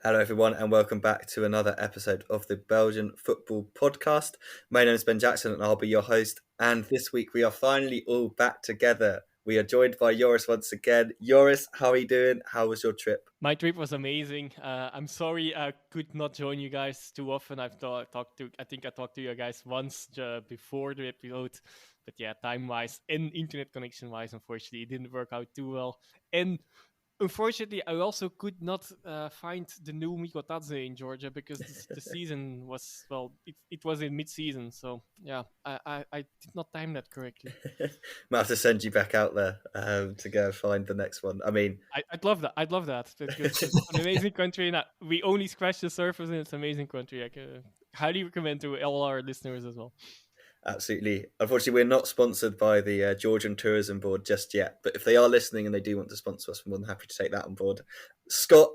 Hello, everyone, and welcome back to another episode of the Belgian Football Podcast. My name is Ben Jackson, and I'll be your host. And this week, we are finally all back together. We are joined by Joris once again. Joris, how are you doing? How was your trip? My trip was amazing. I'm sorry I could not join you guys too often. I think I talked to you guys once before the episode, but yeah, time-wise and internet connection-wise, unfortunately, it didn't work out too well. And unfortunately, I also could not find the new Mikotadze in Georgia because the season was, it was in mid-season. So yeah, I did not time that correctly. Might have to send you back out there to go find the next one. I mean, I'd love that. I'd love that because it's an amazing country, and we only scratched the surface, and it's an amazing country. I can highly recommend to all our listeners as well. absolutely. Unfortunately, we're not sponsored by the Georgian Tourism Board just yet. But if they are listening and they do want to sponsor us, we're more than happy to take that on board. Scott,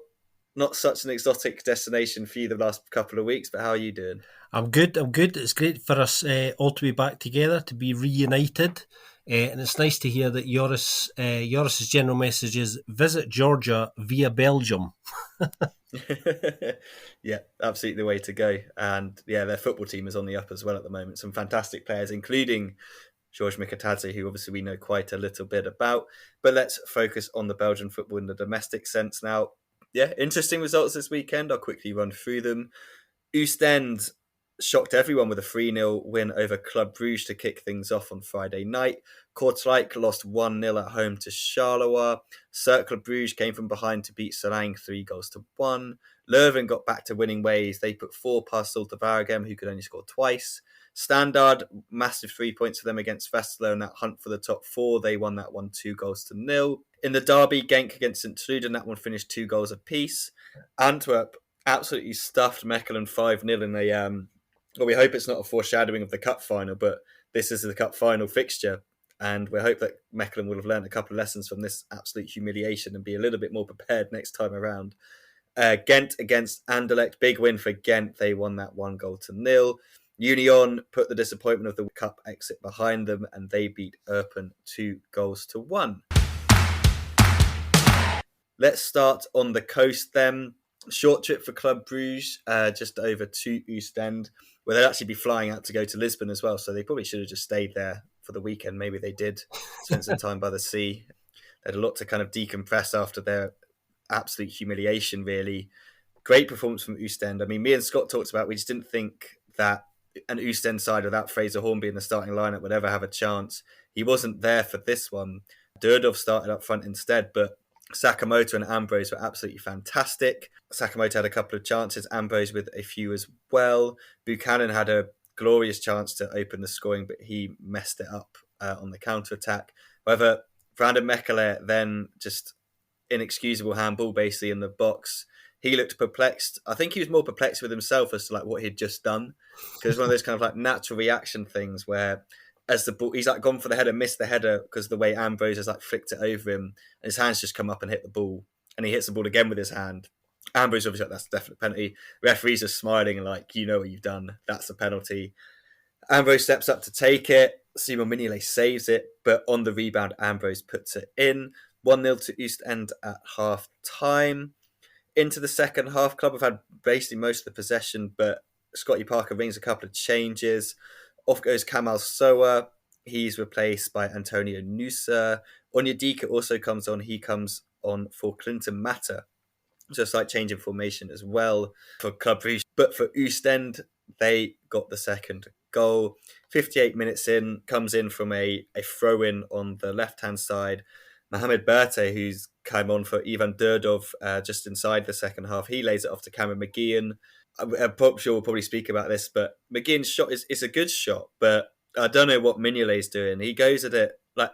not such an exotic destination for you the last couple of weeks, but how are you doing? I'm good. It's great for us all to be back together, to be reunited. And it's nice to hear that Joris's general message is visit Georgia via Belgium. Yeah, absolutely the way to go. And yeah, their football team is on the up as well at the moment. Some fantastic players, including George Mikotadze, who obviously we know quite a little bit about. But let's focus on the Belgian football in the domestic sense now. Yeah, interesting results this weekend. I'll quickly run through them. Oostende shocked everyone with a 3-0 win over Club Brugge to kick things off on Friday night. Kortrijk lost 1-0 at home to Charleroi. Cercle Bruges came from behind to beat Serang 3-1. Leuven got back to winning ways. They put 4 past Zulte Waregem, who could only score twice. Standard, massive 3 points for them against Westerlo in that hunt for the top 4. They won that one 2-0. In the derby, Genk against St. Truiden, that one finished 2 goals apiece. Antwerp absolutely stuffed Mechelen 5-0 in a... well, we hope it's not a foreshadowing of the cup final, but this is the cup final fixture. And we hope that Mechelen will have learned a couple of lessons from this absolute humiliation and be a little bit more prepared next time around. Ghent against Anderlecht, big win for Ghent. They won that 1-0. Union put the disappointment of the cup exit behind them, and they beat Eupen 2-1. Let's start on the coast then. Short trip for Club Bruges, just over to Oostende, where they'd actually be flying out to go to Lisbon as well. So they probably should have just stayed there for the weekend. Maybe they did spend some time by the sea. They had a lot to kind of decompress after their absolute humiliation, really. Great performance from Oostende. I mean, me and Scott talked about, we just didn't think that an Oostende side without Fraser Hornby in the starting lineup would ever have a chance. He wasn't there for this one. Durdov started up front instead, but Sakamoto and Ambrose were absolutely fantastic. Sakamoto had a couple of chances, Ambrose with a few as well. Buchanan had a glorious chance to open the scoring, but he messed it up on the counter-attack. However, Brandon Mekele then just inexcusable handball basically in the box. He looked perplexed. I think he was more perplexed with himself as to like what he'd just done, because it's one of those kind of like natural reaction things where as the ball, he's like gone for the header, missed the header because of the way Ambrose has like flicked it over him, and his hands just come up and hit the ball, and he hits the ball again with his hand. Ambrose obviously like, that's a definite penalty. Referee's just smiling and like, you know what you've done. That's a penalty. Ambrose steps up to take it. Simon Mignolet saves it, but on the rebound, Ambrose puts it in. 1-0 to Oostende at half time. Into the second half, club have had basically most of the possession, but Scotty Parker rings a couple of changes. Off goes Kamal Soa. He's replaced by Antonio Nusa. Onyedika also comes on. He comes on for Clinton Mata. So a slight change in formation as well for Club Brugge. But for Oostende, they got the second goal. 58 minutes in, comes in from a throw-in on the left-hand side. Mohamed Berthe, who's come on for Ivan Durdov just inside the second half, he lays it off to Cameron McGeehan. I'm sure we'll probably speak about this, but McGeehan's shot is a good shot, but I don't know what Mignolet's doing. He goes at it like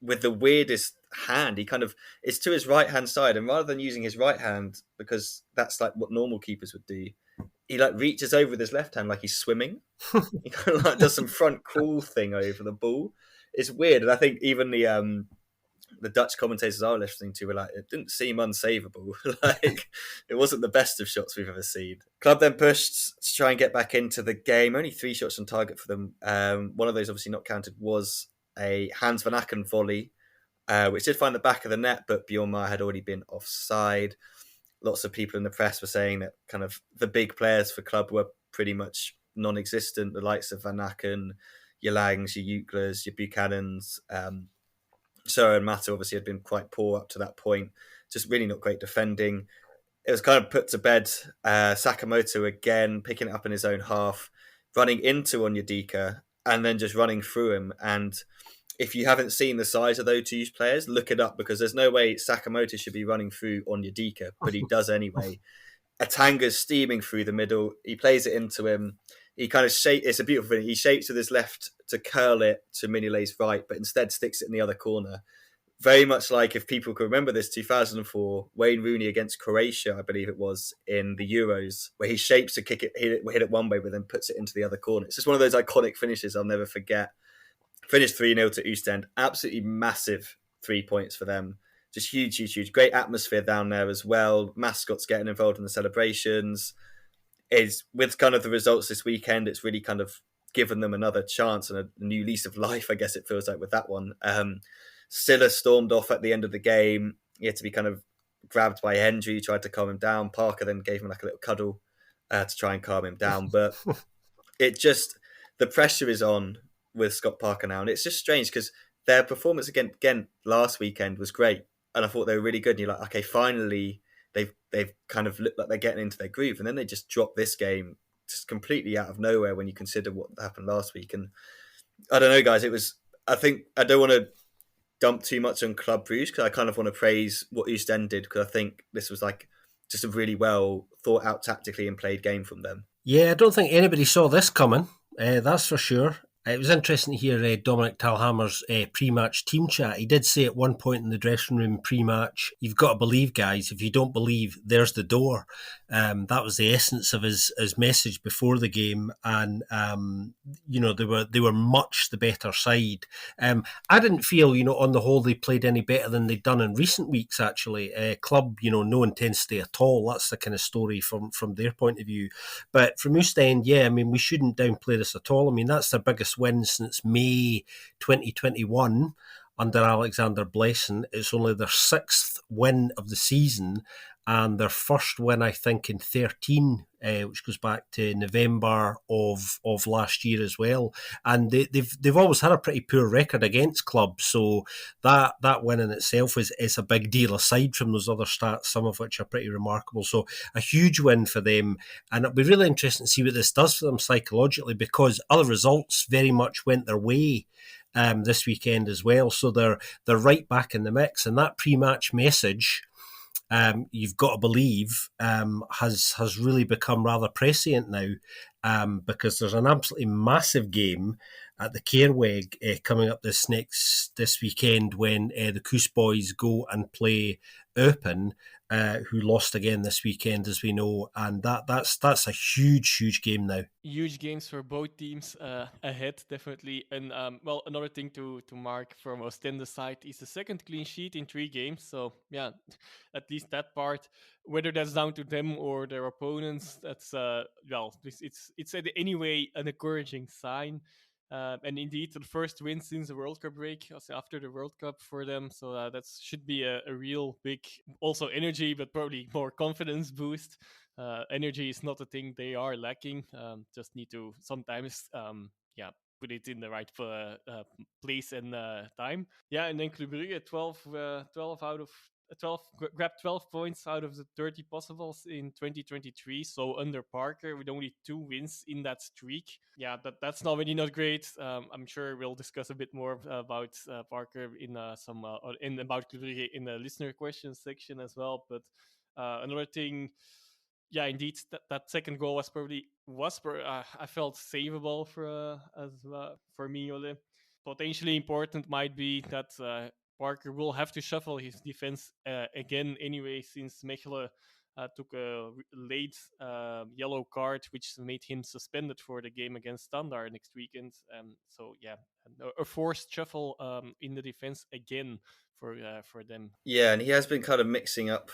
with the weirdest hand. He kind of, it's to his right-hand side, and rather than using his right hand, because that's like what normal keepers would do, he like reaches over with his left hand like he's swimming. He kind of like does some front crawl thing over the ball. It's weird, and I think even the Dutch commentators I was listening to were like, it didn't seem unsavable. Like, it wasn't the best of shots we've ever seen. Club then pushed to try and get back into the game. Only 3 shots on target for them. One of those obviously not counted was a Hans van Aken volley, which did find the back of the net, but Bjorn Maher had already been offside. lots of people in the press were saying that kind of the big players for club were pretty much non-existent. The likes of Van Aken, your Langs, your Euclers, your Buchanans, Sora and Mata obviously had been quite poor up to that point. Just really not great defending. It was kind of put to bed. Sakamoto again, picking it up in his own half, running into Onyedika, and then just running through him. And if you haven't seen the size of those two players, look it up, because there's no way Sakamoto should be running through Onyedika, but he does anyway. Atanga's steaming through the middle. He plays it into him. He kind of it's a beautiful thing. He shapes with his left to curl it to Mignolet's right, but instead sticks it in the other corner. Very much like, if people can remember this, 2004, Wayne Rooney against Croatia, I believe it was, in the Euros, where he shapes to kick it, hit it one way, but then puts it into the other corner. It's just one of those iconic finishes I'll never forget. Finished 3-0 to Oostende. Absolutely massive 3 points for them. Just huge, huge, huge. Great atmosphere down there as well. Mascots getting involved in the celebrations. Is with kind of the results this weekend, it's really kind of given them another chance and a new lease of life, I guess it feels like, with that one. Silla stormed off at the end of the game. He had to be kind of grabbed by Hendry, tried to calm him down. Parker then gave him like a little cuddle to try and calm him down. But the pressure is on with Scott Parker now. And it's just strange because their performance again last weekend was great. And I thought they were really good. And you're like, okay, finally they've kind of looked like they're getting into their groove. And then they just dropped this game just completely out of nowhere when you consider what happened last week. And I don't know, guys, I think I don't want to dump too much on Club Brugge, because I kind of want to praise what Oostende did, because I think this was like just a really well thought out tactically and played game from them. Yeah, I don't think anybody saw this coming, that's for sure. It was interesting to hear Dominic Talhammer's pre-match team chat. He did say at one point in the dressing room pre-match, "You've got to believe, guys. If you don't believe, there's the door." That was the essence of his message before the game, and they were much the better side. I didn't feel, on the whole, they played any better than they'd done in recent weeks. Actually, club, no intensity at all. That's the kind of story from their point of view. But from Oostende, yeah, I mean, we shouldn't downplay this at all. I mean, that's their biggest win since May 2021 under Alexander Blesson. It's only their 6th win of the season and their first win, I think, in 13, which goes back to November of last year as well. And they've always had a pretty poor record against clubs, so that win in itself is a big deal, aside from those other stats, some of which are pretty remarkable. So a huge win for them, and it'll be really interesting to see what this does for them psychologically, because other results very much went their way this weekend as well. So they're right back in the mix, and that pre-match message, you've got to believe, has really become rather prescient now, because there's an absolutely massive game at the Keerweg coming up this weekend, when the Koos boys go and play Eupen, who lost again this weekend, as we know, and that's a huge game now. Huge games for both teams ahead, definitely. And another thing to mark from Oostende's side is the second clean sheet in 3 games. So yeah, at least that part, whether that's down to them or their opponents, that's it's anyway an encouraging sign. And indeed, the first win since the World Cup break, also after the World Cup for them. So that should be a real big, also energy, but probably more confidence boost. Energy is not a thing they are lacking. Just need to sometimes, put it in the right place and time. Yeah, and then Club Brugge 12 out of 12 grabbed 12 points out of the 30 possibles in 2023. So under Parker, with only 2 wins in that streak. Yeah, that's not really not great. I'm sure we'll discuss a bit more about Parker in about Club Brugge in the listener questions section as well. But another thing, yeah, indeed, that second goal I felt savable for Mignolet. Potentially important might be that Parker will have to shuffle his defense again anyway, since Mechelen took a late yellow card, which made him suspended for the game against Standard next weekend. So yeah, a forced shuffle in the defense again for them. Yeah, and he has been kind of mixing up.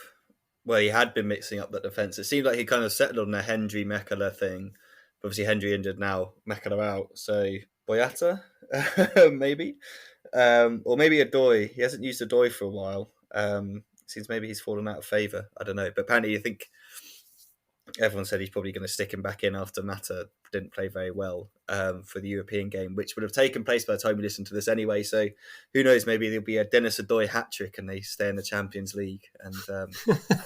Well, he had been mixing up that defence. It seemed like he kind of settled on a Hendry Mekala thing. Obviously, Hendry injured now, Mekala out. So, Boyata, maybe? Or maybe Adoy. He hasn't used Adoy for a while. Seems maybe he's fallen out of favour. I don't know. But apparently I think everyone said he's probably going to stick him back in after Mata didn't play very well for the European game, which would have taken place by the time we listen to this anyway. So who knows, maybe there'll be a Dennis Odoi hat-trick and they stay in the Champions League. And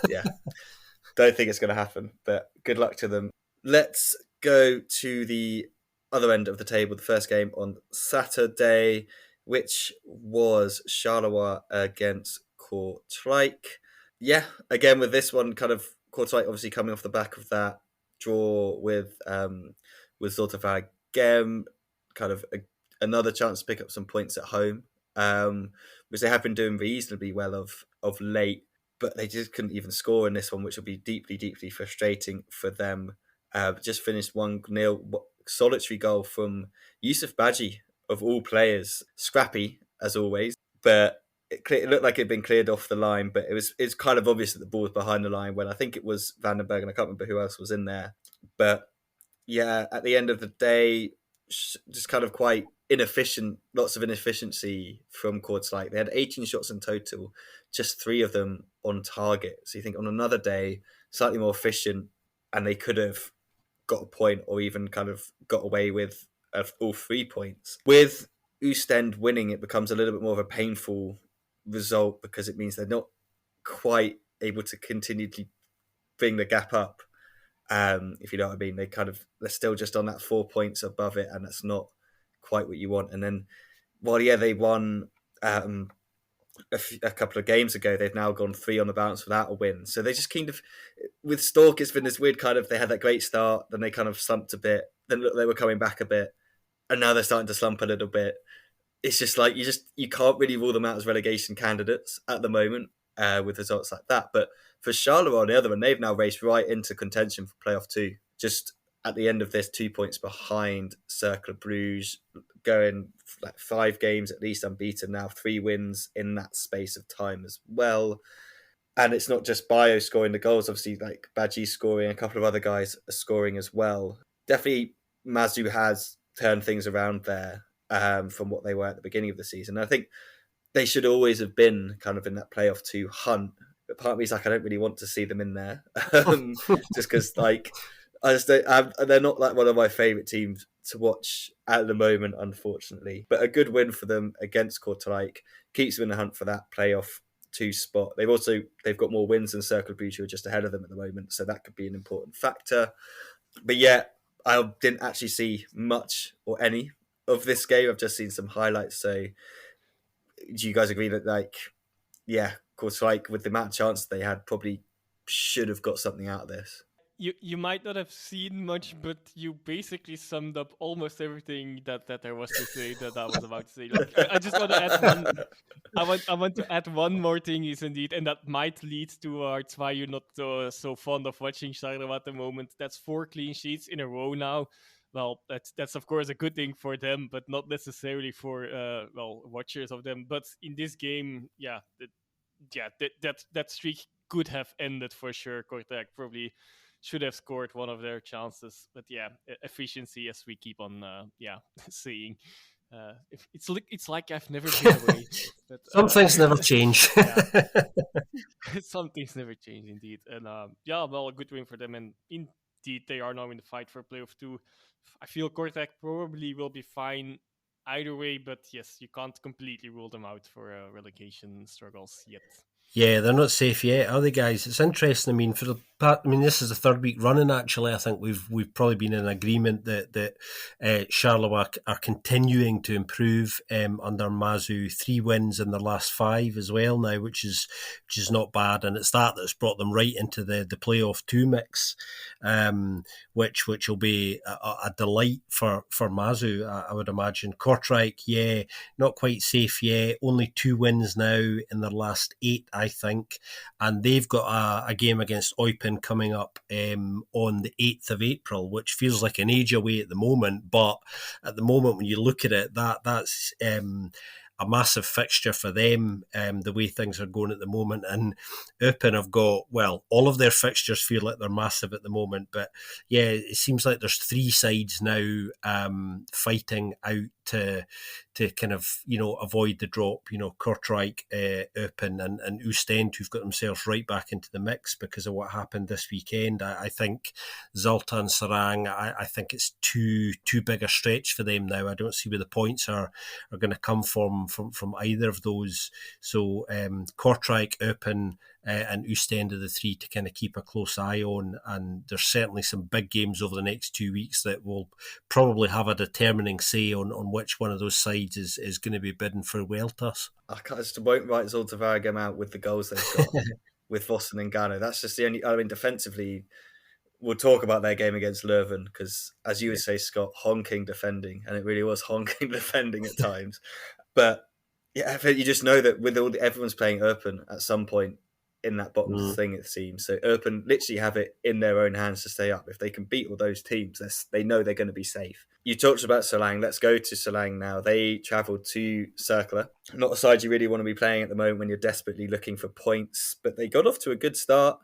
yeah, don't think it's going to happen, but good luck to them. Let's go to the other end of the table, the first game on Saturday, which was Charleroi against Kortrijk. Yeah, again with this one, kind of Kortrijk obviously coming off the back of that draw with Zortavag Gem, kind of another chance to pick up some points at home, which they have been doing reasonably well of late, but they just couldn't even score in this one, which will be deeply, deeply frustrating for them. Just finished 1-0, solitary goal from Yusuf Badji, of all players. Scrappy, as always, but it looked like it had been cleared off the line, but it's kind of obvious that the ball was behind the line when I think it was Vandenberg, and I can't remember who else was in there. But yeah, at the end of the day, just kind of quite inefficient, lots of inefficiency from Kortrijk. They had 18 shots in total, just 3 of them on target. So you think on another day, slightly more efficient, and they could have got a point or even kind of got away with all 3 points. With Oostende winning, it becomes a little bit more of a painful result because it means they're not quite able to continually bring the gap up. If you know what I mean, they're still just on that 4 points above it, and that's not quite what you want. And then, they won a couple of games ago. They've now gone 3 on the bounce without a win. So they just kind of, with Stork, it's been this weird kind of, they had that great start, then they kind of slumped a bit, then they were coming back a bit, and now they're starting to slump a little bit. It's just like you can't really rule them out as relegation candidates at the moment with results like that. But for Charleroi on the other one, they've now raced right into contention for playoff 2. Just at the end of this, 2 points behind Cercle Bruges, going like 5 games at least unbeaten now, 3 wins in that space of time as well. And it's not just Bio scoring the goals, obviously like Badji scoring, a couple of other guys are scoring as well. Definitely Mazu has turned things around there from what they were at the beginning of the season. And I think they should always have been kind of in that playoff 2 hunt. But part of me is like, I don't really want to see them in there. Just because like, they're not like one of my favourite teams to watch at the moment, unfortunately. But a good win for them against Kortrijk keeps them in the hunt for that playoff 2 spot. They've got more wins than Cercle Bruges, who are just ahead of them at the moment, so that could be an important factor. But yeah, I didn't actually see much or any of this game. I've just seen some highlights. So do you guys agree that Kortrijk, with the amount of chance they had, probably should have got something out of this? You might not have seen much, but you basically summed up almost everything that there was to say that I was about to say. Like, I just want to add one. I want to add one more thing, is indeed, and that might lead towards why you're not so fond of watching Charleroi at the moment. That's 4 clean sheets in a row now. Well, that's of course a good thing for them, but not necessarily for watchers of them. But in this game, that streak could have ended for sure. Kortrijk probably should have scored one of their chances, but efficiency, as we keep on saying. It's like I've never been away. But, some things never change. Some things never change, indeed. And a good win for them. And indeed, they are now in the fight for playoff 2. I feel Kortrijk probably will be fine either way, but yes, you can't completely rule them out for relegation struggles yet. Yeah, they're not safe yet, are they, guys? It's interesting. I mean, this is the 3rd week running. Actually, I think we've probably been in agreement that Charleroi are continuing to improve under Mazu. 3 wins in their last 5 as well now, which is not bad, and it's that's brought them right into the playoff 2 mix, which will be a delight for Mazu, I would imagine. Kortrijk, not quite safe yet. Only 2 wins now in their last 8. I think, and they've got a game against Eupen coming up on the 8th of April, which feels like an age away at the moment, but at the moment when you look at it, that's a massive fixture for them, the way things are going at the moment. And Eupen have got, all of their fixtures feel like they're massive at the moment, but it seems like there's 3 sides now fighting out to kind of, avoid the drop. Kortrijk, Eupen and Oostende, who've got themselves right back into the mix because of what happened this weekend. I think Zoltan Sarang, I think it's too big a stretch for them now. I don't see where the points are going to come from either of those. So Kortrijk, Eupen and Oostende are the three to kind of keep a close eye on, and there's certainly some big games over the next 2 weeks that will probably have a determining say on which one of those sides is going to be bidding farewell to us. I just won't write Zulte Waregem out with the goals they've got with Vossen and Gano. That's just the only. I mean, defensively, we'll talk about their game against Leuven because, as you would say, Scott, honking defending, and it really was honking defending at times. But yeah, you just know that with everyone's playing Eupen at some point in that bottom thing, it seems. So Eupen literally have it in their own hands to stay up. If they can beat all those teams, they know they're going to be safe. You talked about Solang. Let's go to Solang now. They travelled to Cercle. Not a side you really want to be playing at the moment when you're desperately looking for points, but they got off to a good start.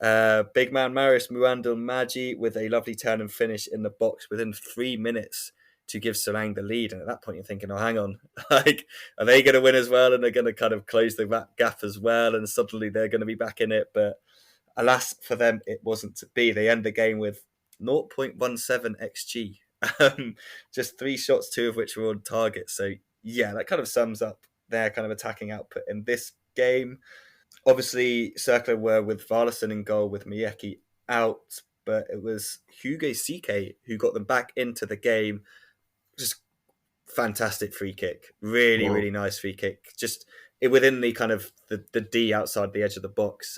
Big man Marius Muandil Maji with a lovely turn and finish in the box within 3 minutes to give Solang the lead. And at that point, you're thinking, oh, hang on, like, are they going to win as well? And they're going to kind of close the gap as well. And suddenly they're going to be back in it. But alas, for them, it wasn't to be. They end the game with 0.17 XG. Just 3 shots, 2 of which were on target. So, yeah, that kind of sums up their kind of attacking output in this game. Obviously, Cercle were with Varlason in goal with Miyeki out. But it was Hugo Sike who got them back into the game. Just fantastic free kick. Really nice free kick. Just within the kind of the D outside the edge of the box.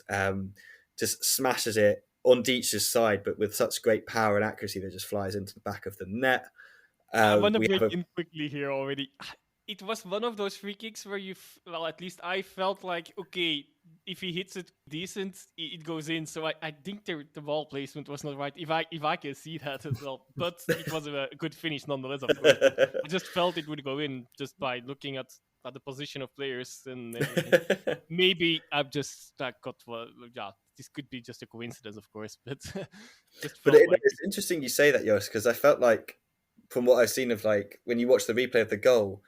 Just smashes it on Dietz's side, but with such great power and accuracy that just flies into the back of the net. I want to break in quickly here already. It was one of those free kicks where at least I felt like, okay, if he hits it decent, it goes in. So I think the ball placement was not right. If I can see that as well, but it was a good finish nonetheless. Of course, I just felt it would go in just by looking at the position of players and everything. Maybe I've just this could be just a coincidence, of course, but it's interesting you say that, Joris, because I felt like from what I've seen of like when you watch the replay of the goal,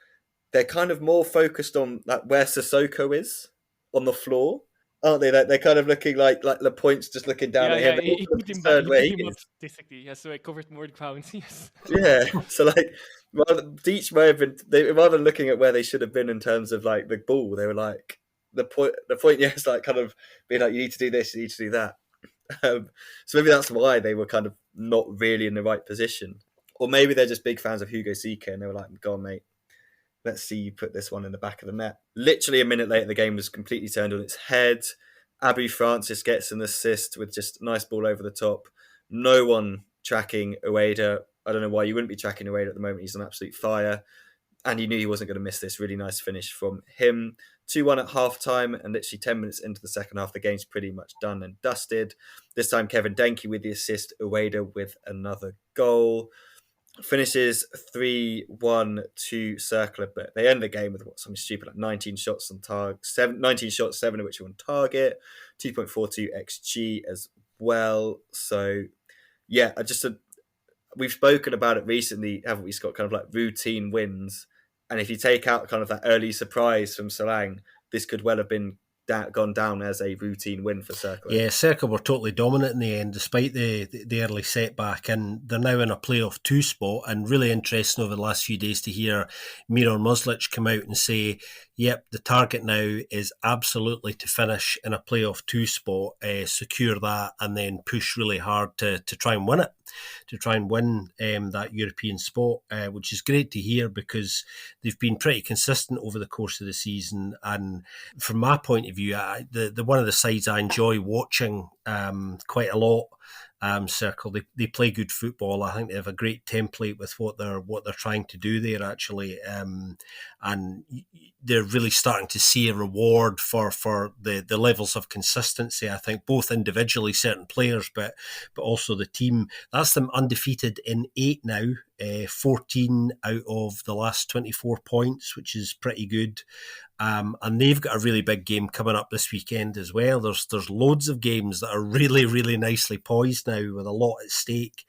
they're kind of more focused on like where Sissoko is on the floor, aren't they? Like, they're kind of looking like Lapointe's just looking down at him. He put him back, basically. Yeah, so I covered more ground. Yes. Yeah. So like, Deitch may have been rather than looking at where they should have been in terms of like the ball, they were like the point. Yes, like kind of being like, you need to do this, you need to do that. So maybe that's why they were kind of not really in the right position, or maybe they're just big fans of Hugo Sike and they were like, "Go on, mate. Let's see you put this one in the back of the net." Literally a minute later, the game was completely turned on its head. Abu Francis gets an assist with just a nice ball over the top. No one tracking Ueda. I don't know why you wouldn't be tracking Ueda at the moment. He's on absolute fire. And he knew he wasn't going to miss this. Really nice finish from him. 2-1 at half-time, and literally 10 minutes into the second half, the game's pretty much done and dusted. This time, Kevin Denke with the assist, Ueda with another goal. Finishes 3-1 to Cercle, but they end the game with something stupid like 19 shots on target, 19 shots, 7 of which are on target, 2.42 XG as well. So, yeah, we've spoken about it recently, haven't we, Scott? Kind of like routine wins, and if you take out kind of that early surprise from Solang, this could well have been gone down as a routine win for Cercle. Yeah, Cercle were totally dominant in the end, despite the early setback, and they're now in a playoff 2 spot. And really interesting over the last few days to hear Miran Muslic come out and say, yep, the target now is absolutely to finish in a playoff 2 spot, secure that, and then push really hard to try and win it, to try and win that European spot, which is great to hear because they've been pretty consistent over the course of the season. And from my point of view, the one of the sides I enjoy watching quite a lot, Cercle. They play good football. I think they have a great template with what they're trying to do there, actually, and they're really starting to see a reward for the levels of consistency. I think both individually, certain players, but also the team. That's them undefeated in 8 now 14 out of the last 24 points, which is pretty good. And they've got a really big game coming up this weekend as well. There's loads of games that are really, really nicely poised now with a lot at stake.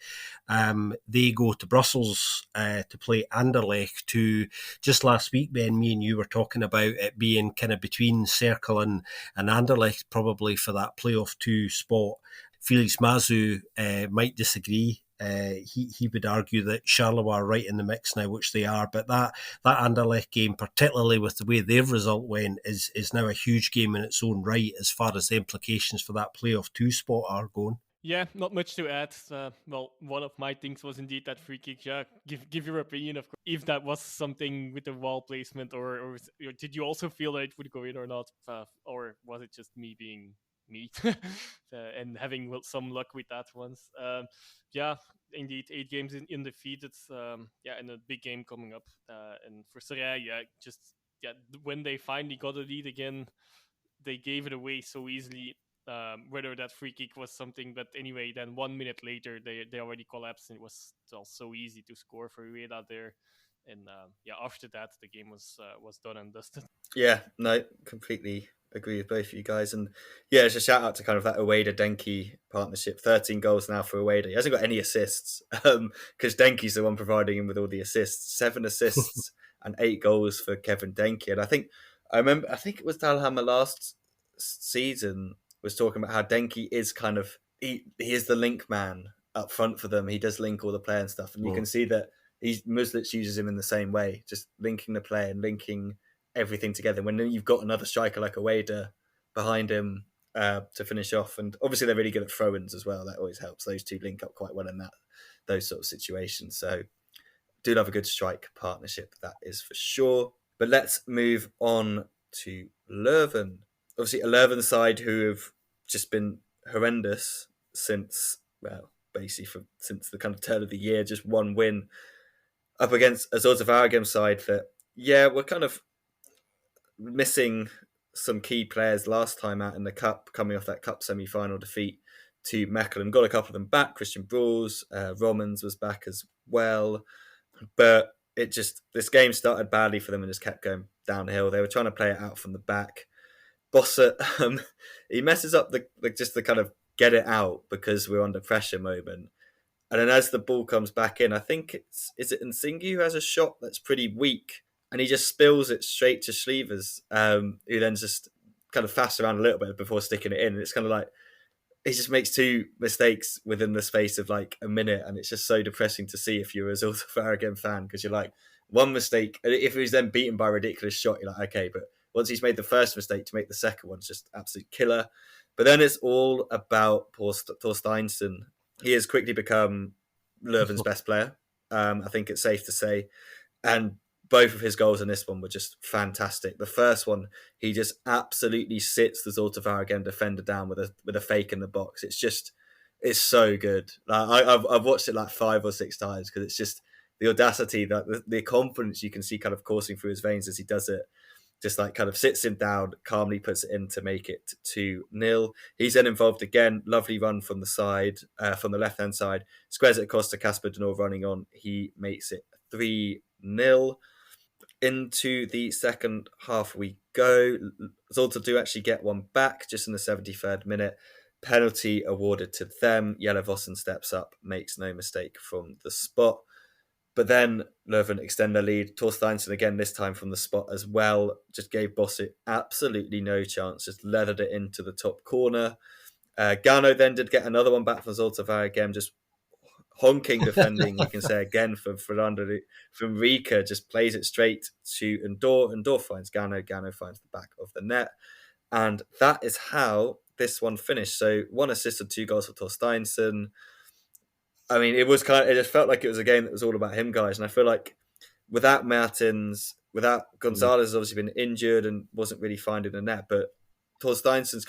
They go to Brussels to play Anderlecht, who just last week, Ben, me and you were talking about it being kind of between Cercle and Anderlecht probably for that playoff 2 spot. Felix Mazu might disagree. He would argue that Charleroi are right in the mix now, which they are. But that Anderlecht game, particularly with the way their result went, is now a huge game in its own right as far as the implications for that playoff 2 spot are going. Yeah, not much to add. Well, one of my things was indeed that free kick. Yeah, give your opinion, of course, if that was something with the wall placement, or did you also feel that it would go in or not, or was it just me being me and having some luck with that once? Yeah, indeed, 8 games in defeat. It's and a big game coming up. And for Serie, when they finally got a lead again, they gave it away so easily. Whether that free kick was something, but anyway, then 1 minute later they already collapsed, and it was still so easy to score for Ueda there. And after that the game was done and dusted. Yeah, no, completely agree with both of you guys. And yeah, it's a shout out to kind of that Ueda Denki partnership. 13 goals now for Ueda. He hasn't got any assists because Denki's the one providing him with all the assists. 7 assists and 8 goals for Kevin Denki. And I think it was Dalhammer last season was talking about how Denki is kind of he is the link man up front for them. He does link all the play and stuff, and you can see that Muslic uses him in the same way, just linking the play and linking everything together. When you've got another striker like Ueda behind him to finish off, and obviously they're really good at throw-ins as well. That always helps. Those two link up quite well in those sort of situations. So do love a good strike partnership, that is for sure. But let's move on to Leuven. Obviously, a Leuven side who have just been horrendous since since the kind of turn of the year. Just one win up against a sort of Waregem side that, we're kind of missing some key players last time out in the cup, coming off that cup semi-final defeat to Mechelen. Got a couple of them back. Christian Bruls, Romans was back as well, but this game started badly for them and just kept going downhill. They were trying to play it out from the back. Bossert, he messes up the kind of get it out because we're under pressure moment. And then as the ball comes back in, I think is it Nsingi who has a shot that's pretty weak, and he just spills it straight to Schlevers, who then just kind of fasts around a little bit before sticking it in. And it's kind of like he just makes 2 mistakes within the space of like a minute, and it's just so depressing to see if you're a Zulte Waregem fan, because you're like, one mistake, if he was then beaten by a ridiculous shot, you're like, okay, but once he's made the first mistake, to make the second one's just absolute killer. But then it's all about Torsteinsson. He has quickly become Leuven's best player. I think it's safe to say. And both of his goals in this one were just fantastic. The first one, he just absolutely sits the Zulte Waregem defender down with a fake in the box. It's so good. Like, I've watched it like 5 or 6 times because it's just the audacity, the confidence you can see kind of coursing through his veins as he does it. Just like kind of sits him down, calmly puts it in to make it 2-0. He's then involved again. Lovely run from the side, from the left-hand side. Squares it across to Casper De Norre running on. He makes it 3-0. Into the second half we go. Zulte do actually get one back just in the 73rd minute. Penalty awarded to them. Jelle Vossen steps up, makes no mistake from the spot. But then Leuven extend their lead. Torsteinsson again, this time from the spot as well, just gave Bossert absolutely no chance, just leathered it into the top corner. Gano then did get another one back from Zulte Waregem, just honking defending, you can say again, from Rika, just plays it straight to Ndor. Ndor finds Gano. Gano finds the back of the net. And that is how this one finished. So 1 assist and 2 goals for Torsteinsson. I mean, it just felt like it was a game that was all about him, guys. And I feel like without Gonzalez has obviously been injured and wasn't really finding the net, but Torsteinsson's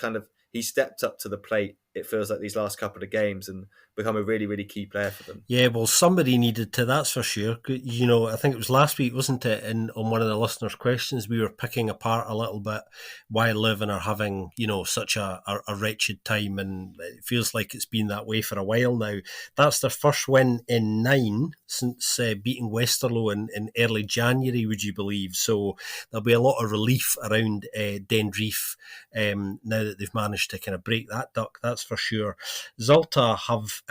he stepped up to the plate, it feels like, these last couple of games, and become a really, really key player for them. Yeah, well, somebody needed to, that's for sure. I think it was last week, wasn't it? And on one of the listeners' questions, we were picking apart a little bit why Leuven are having, such a wretched time, and it feels like it's been that way for a while now. That's their first win in 9 since beating Westerlo in early January, would you believe? So there'll be a lot of relief around Den Reef now that they've managed to kind of break that duck, that's for sure. Zulte have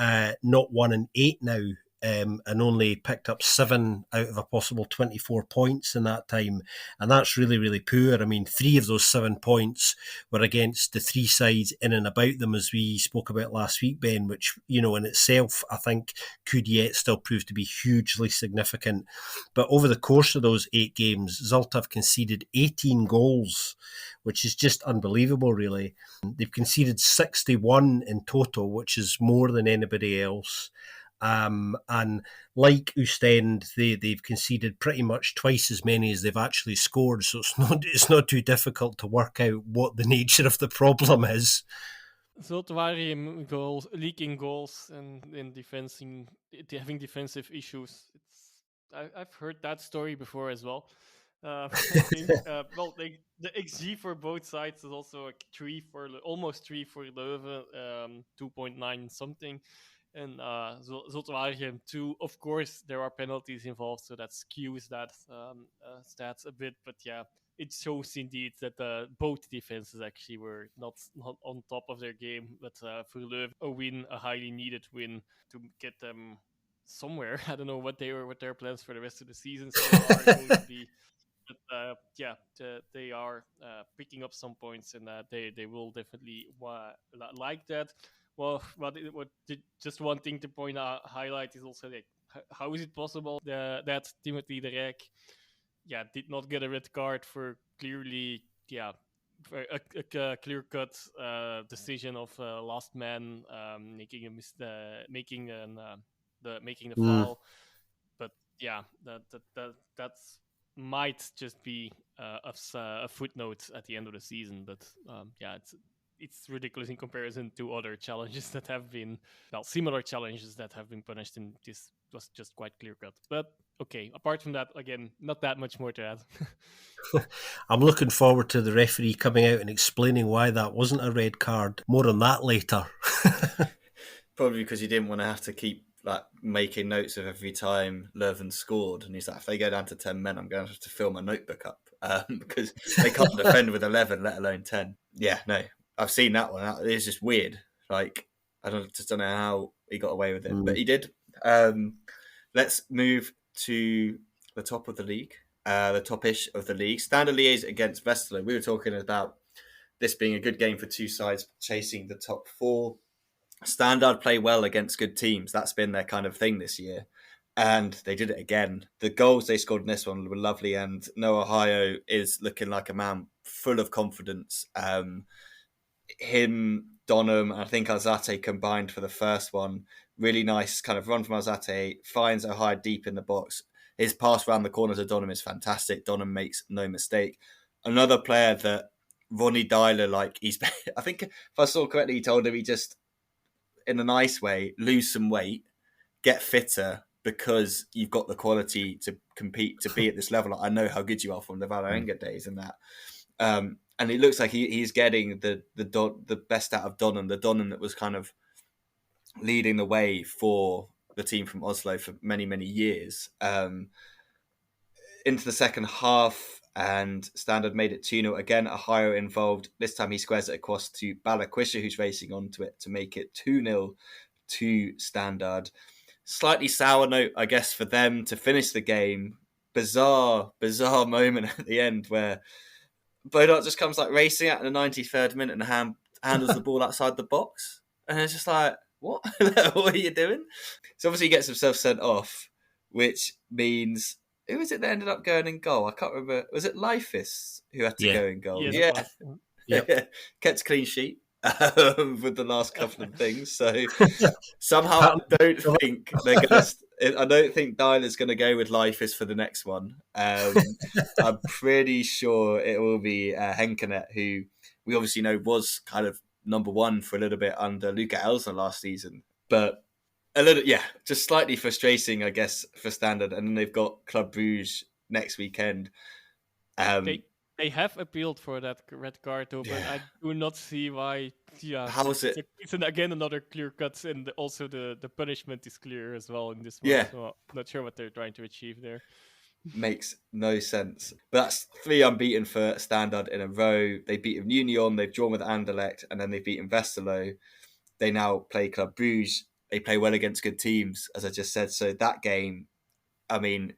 not won in 8 now, and only picked up 7 out of a possible 24 points in that time. And that's really, really poor. I mean, 3 of those 7 points were against the 3 sides in and about them, as we spoke about last week, Ben, which, in itself, I think could yet still prove to be hugely significant. But over the course of those 8 games, Zulte have conceded 18 goals, which is just unbelievable, really. They've conceded 61 in total, which is more than anybody else. And like Oostende, they've conceded pretty much twice as many as they've actually scored. So it's not too difficult to work out what the nature of the problem is. Zulte waren goals, leaking goals, and in having defensive issues. I've heard that story before as well. I think the XG for both sides is also almost 3 for Leuven, 2.9 something, and Zulte Waregem 2. Of course, there are penalties involved, so that skews that stats a bit. But yeah, it shows indeed that both defenses actually were not on top of their game. But for Leuven, a highly needed win to get them somewhere. I don't know what their plans for the rest of the season still are going to be. But they are picking up some points, and they will definitely like that. Well, just one thing to highlight is also like, how is it possible that Timothy de Rijk did not get a red card for clearly a clear-cut decision of last man making the foul. But yeah, that's might just be a footnote at the end of the season, but it's ridiculous in comparison to other challenges that have been, similar challenges that have been punished, and this was just quite clear-cut. But okay, apart from that, again, not that much more to add. I'm looking forward to the referee coming out and explaining why that wasn't a red card. More on that later. Probably because he didn't want to have to keep making notes of every time Leuven scored, and he's like, if they go down to 10 men, I'm going to have to fill my notebook up because they can't defend with 11, let alone 10. Yeah, no, I've seen that one. It's just weird. Like, I just don't know how he got away with it, but he did. Let's move to the top of the league, the top-ish of the league. Standard Liege against Westerlo. We were talking about this being a good game for 2 sides chasing the top 4. Standard play well against good teams. That's been their kind of thing this year. And they did it again. The goals they scored in this one were lovely, and Noah Hayo is looking like a man full of confidence. Him, Donham, and I think Alzate combined for the first one. Really nice kind of run from Alzate, finds Ohio deep in the box. His pass around the corner to Donham is fantastic. Donham makes no mistake. Another player that Ronnie Dyler, I think if I saw correctly, he told him he just, in a nice way, lose some weight, get fitter, because you've got the quality to compete, to be at this level. I know how good you are from the Valerenga days and that. And it looks like he's getting the best out of Donham, the Donham that was kind of leading the way for the team from Oslo for many, many years. Into the second half, and Standard made it 2-0 again. Ohio involved. This time he squares it across to Balakwisha, who's racing onto it to make it 2-0 to Standard. Slightly sour note, I guess, for them to finish the game. Bizarre moment at the end where Bodart just comes racing out in the 93rd minute and handles the ball outside the box. And it's just like, what? What are you doing? So obviously he gets himself sent off, which means... Who was it that ended up going in goal? I can't remember. Was it Leifis who had to go in goal? Yes, yeah. Kept clean sheet with the last couple of things. So somehow I don't think Dyler's going to go with Leifis for the next one. I'm pretty sure it will be Henkenet, who we obviously know was kind of number 1 for a little bit under Luca Elsner last season. But A little, yeah, just slightly frustrating, I guess, for Standard. And then they've got Club Brugge next weekend. They have appealed for that red card, though, but I do not see why. Yeah, how is it? It's again another clear cut, and also the punishment is clear as well in this one. Yeah, So I'm not sure what they're trying to achieve there. makes no sense. But that's 3 unbeaten for Standard in a row. They beat Union, they've drawn with Anderlecht, and then they've beaten Westerlo. They now play Club Brugge. They play well against good teams, as I just said. So that game, I mean,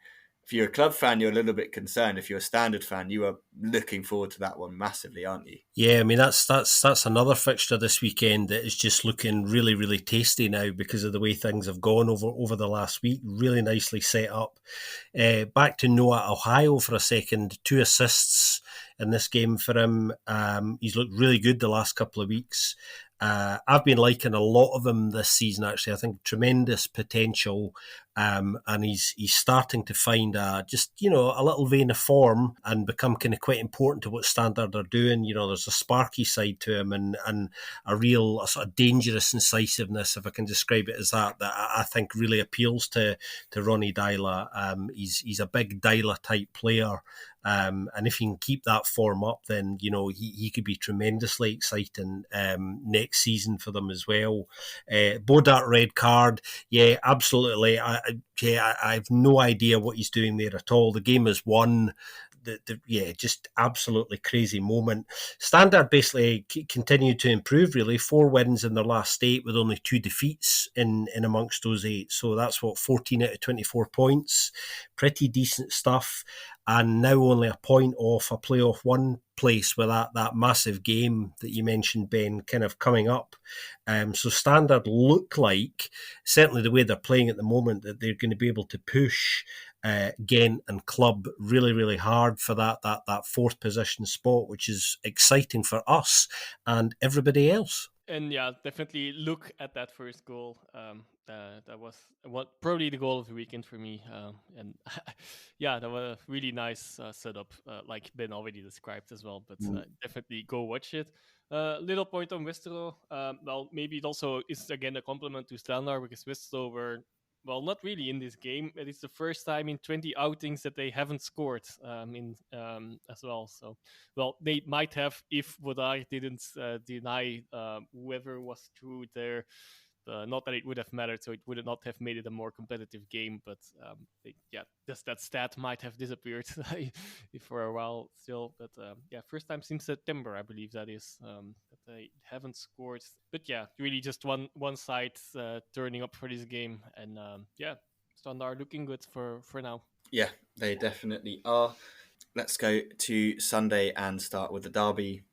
if you're a club fan, you're a little bit concerned. If you're a Standard fan, you are looking forward to that one massively, aren't you? Yeah, I mean that's another fixture this weekend that is just looking really, really tasty now because of the way things have gone over the last week. Really nicely set up. Back to Noah Ohio for a second. 2 assists in this game for him. He's looked really good the last couple of weeks. I've been liking a lot of him this season, actually. I think tremendous potential, and he's starting to find a little vein of form and become kind of quite important to what Standard are doing. You know, there's a sparky side to him and a sort of dangerous incisiveness, if I can describe it as that I think really appeals to Ronny Deila. He's a big Deila type player. And if he can keep that form up, then he could be tremendously exciting next season for them as well. Bodart red card, yeah, absolutely. I have no idea what he's doing there at all. The game is won. Just absolutely crazy moment. Standard basically continued to improve, really. 4 wins in their last 8 with only 2 defeats in amongst those 8. So that's 14 out of 24 points. Pretty decent stuff. And now only a point off a playoff 1 place with that massive game that you mentioned, Ben, kind of coming up. So Standard look like, certainly the way they're playing at the moment, that they're going to be able to push Ghent and Club really, really hard for that 4th position spot, which is exciting for us and everybody else. And yeah, definitely look at that first goal. That was probably the goal of the weekend for me. And yeah, that was a really nice setup, like Ben already described as well. But definitely go watch it. Little point on Westerlo. Well, maybe it also is again a compliment to Standard because Westerlo were, well, not really in this game. It is the first time in 20 outings that they haven't scored as well. So, well, they might have if Vodar didn't deny whoever was through there. Not that it would have mattered, so it would not have made it a more competitive game. But just that stat might have disappeared for a while still. But first time since September, I believe that is that they haven't scored. But yeah, really just one side turning up for this game, and Standard looking good for now. Yeah, they definitely are. Let's go to Sunday and start with the derby.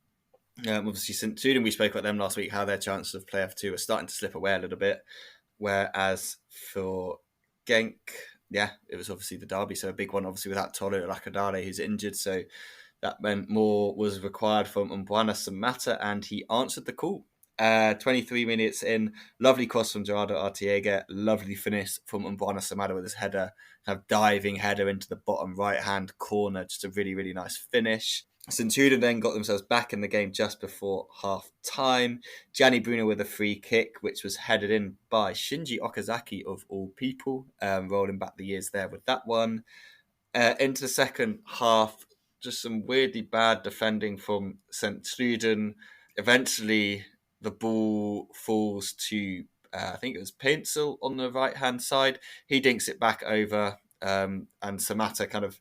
Obviously, St. Trident, we spoke about them last week, how their chances of playoff 2 are starting to slip away a little bit. Whereas for Genk, yeah, it was obviously the derby, so a big one, obviously, without Tolo Lakadale, who's injured. So that meant more was required from Mbwana Samata, and he answered the call. 23 minutes in, lovely cross from Gerardo Arteaga, lovely finish from Mbwana Samata with his header, kind of diving header into the bottom right-hand corner, just a really, really nice finish. St. Trident then got themselves back in the game just before half-time. Gianni Bruno with a free kick, which was headed in by Shinji Okazaki, of all people, rolling back the years there with that one. Into the second half, just some weirdly bad defending from St. Trident. Eventually, the ball falls to, I think it was Pencil on the right-hand side. He dinks it back over, and Samata kind of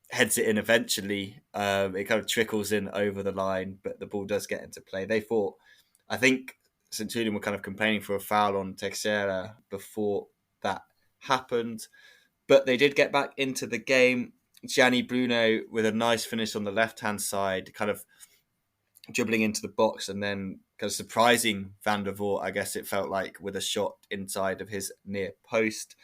heads it in eventually. It kind of trickles in over the line, but the ball does get into play. I think St. Trident were kind of complaining for a foul on Teixeira before that happened, but they did get back into the game. Gianni Bruno with a nice finish on the left-hand side, kind of dribbling into the box and then kind of surprising Van der Voort, I guess it felt like, with a shot inside of his near post.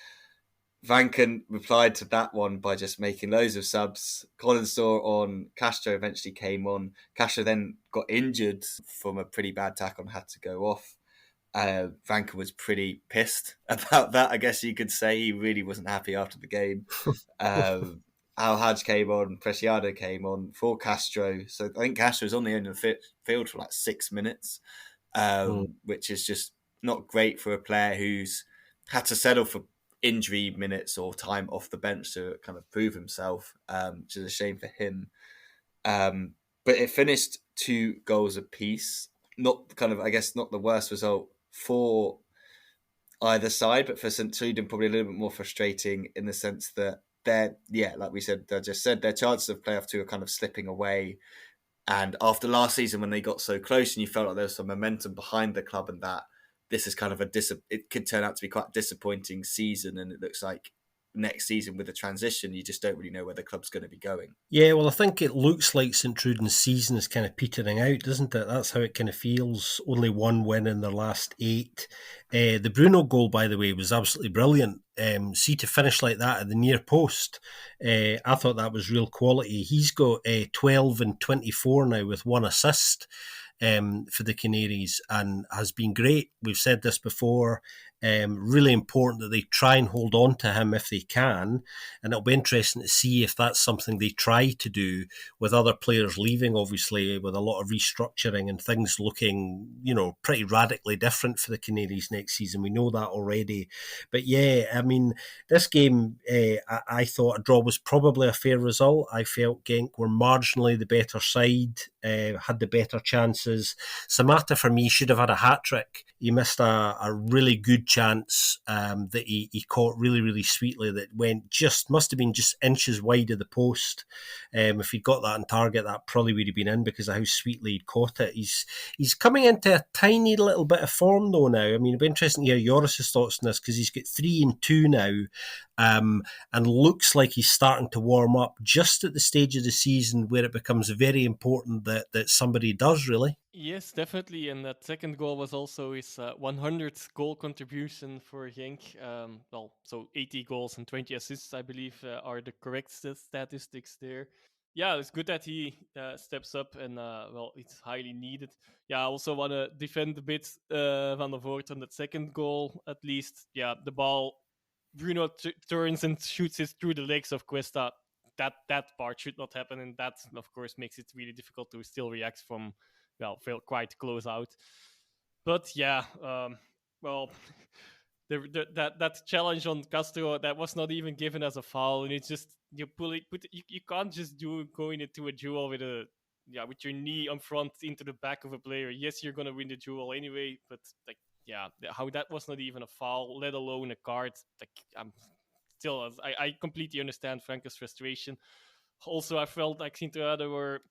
Vanken replied to that one by just making loads of subs. Collinsor on Castro eventually came on. Castro then got injured from a pretty bad tackle and had to go off. Vanken was pretty pissed about that, I guess you could say. He really wasn't happy after the game. Al-Hajj came on, Preciado came on for Castro. So I think Castro was on the end of the field for like 6 minutes, which is just not great for a player who's had to settle for injury minutes or time off the bench to kind of prove himself, which is a shame for him. But it finished 2 goals apiece. Not kind of, I guess, not the worst result for either side, but for St. Trident, probably a little bit more frustrating in the sense that like we said, I just said, their chances of playoff 2 are kind of slipping away. And after last season, when they got so close and you felt like there was some momentum behind the club and that this is kind of it could turn out to be quite a disappointing season. And it looks like next season with the transition, you just don't really know where the club's going to be going. Yeah, well, I think it looks like St. Truden's season is kind of petering out, doesn't it? That's how it kind of feels. Only 1 win in their last 8. The Bruno goal, by the way, was absolutely brilliant. See, to finish like that at the near post, I thought that was real quality. He's got 12 and 24 now with 1 assist for the Canaries and has been great. We've said this before. Really important that they try and hold on to him if they can, and it'll be interesting to see if that's something they try to do with other players leaving, obviously with a lot of restructuring and things looking, pretty radically different for the Canaries next season. We know that already. But yeah, I mean, this game, I thought a draw was probably a fair result. I felt Genk were marginally the better side, had the better chances. Samata, for me, should have had a hat-trick. He missed a really good chance that he caught really, really sweetly that must have been just inches wide of the post. If he'd got that on target, that probably would have been in because of how sweetly he'd caught it. He's coming into a tiny little bit of form though now. I mean, it'd be interesting to hear Joris' thoughts on this because he's got 3 and 2 now, and looks like he's starting to warm up just at the stage of the season where it becomes very important that somebody does, really. Yes, definitely. And that second goal was also his 100th goal contribution for Genk. So 80 goals and 20 assists, I believe, are the correct statistics there. Yeah, it's good that he steps up and, it's highly needed. Yeah, I also want to defend a bit Van der Voort on that second goal, at least. Yeah, the ball, Bruno turns and shoots it through the legs of Cuesta. That part should not happen, and that, of course, makes it really difficult to still react from, feel quite close out. But yeah, that challenge on Castro, that was not even given as a foul, and it's just you can't just go into a duel with with your knee on front into the back of a player. Yes, you're gonna win the duel anyway, but how that was not even a foul, let alone a card. I completely understand Franco's frustration. Also, I felt like Sinterada were.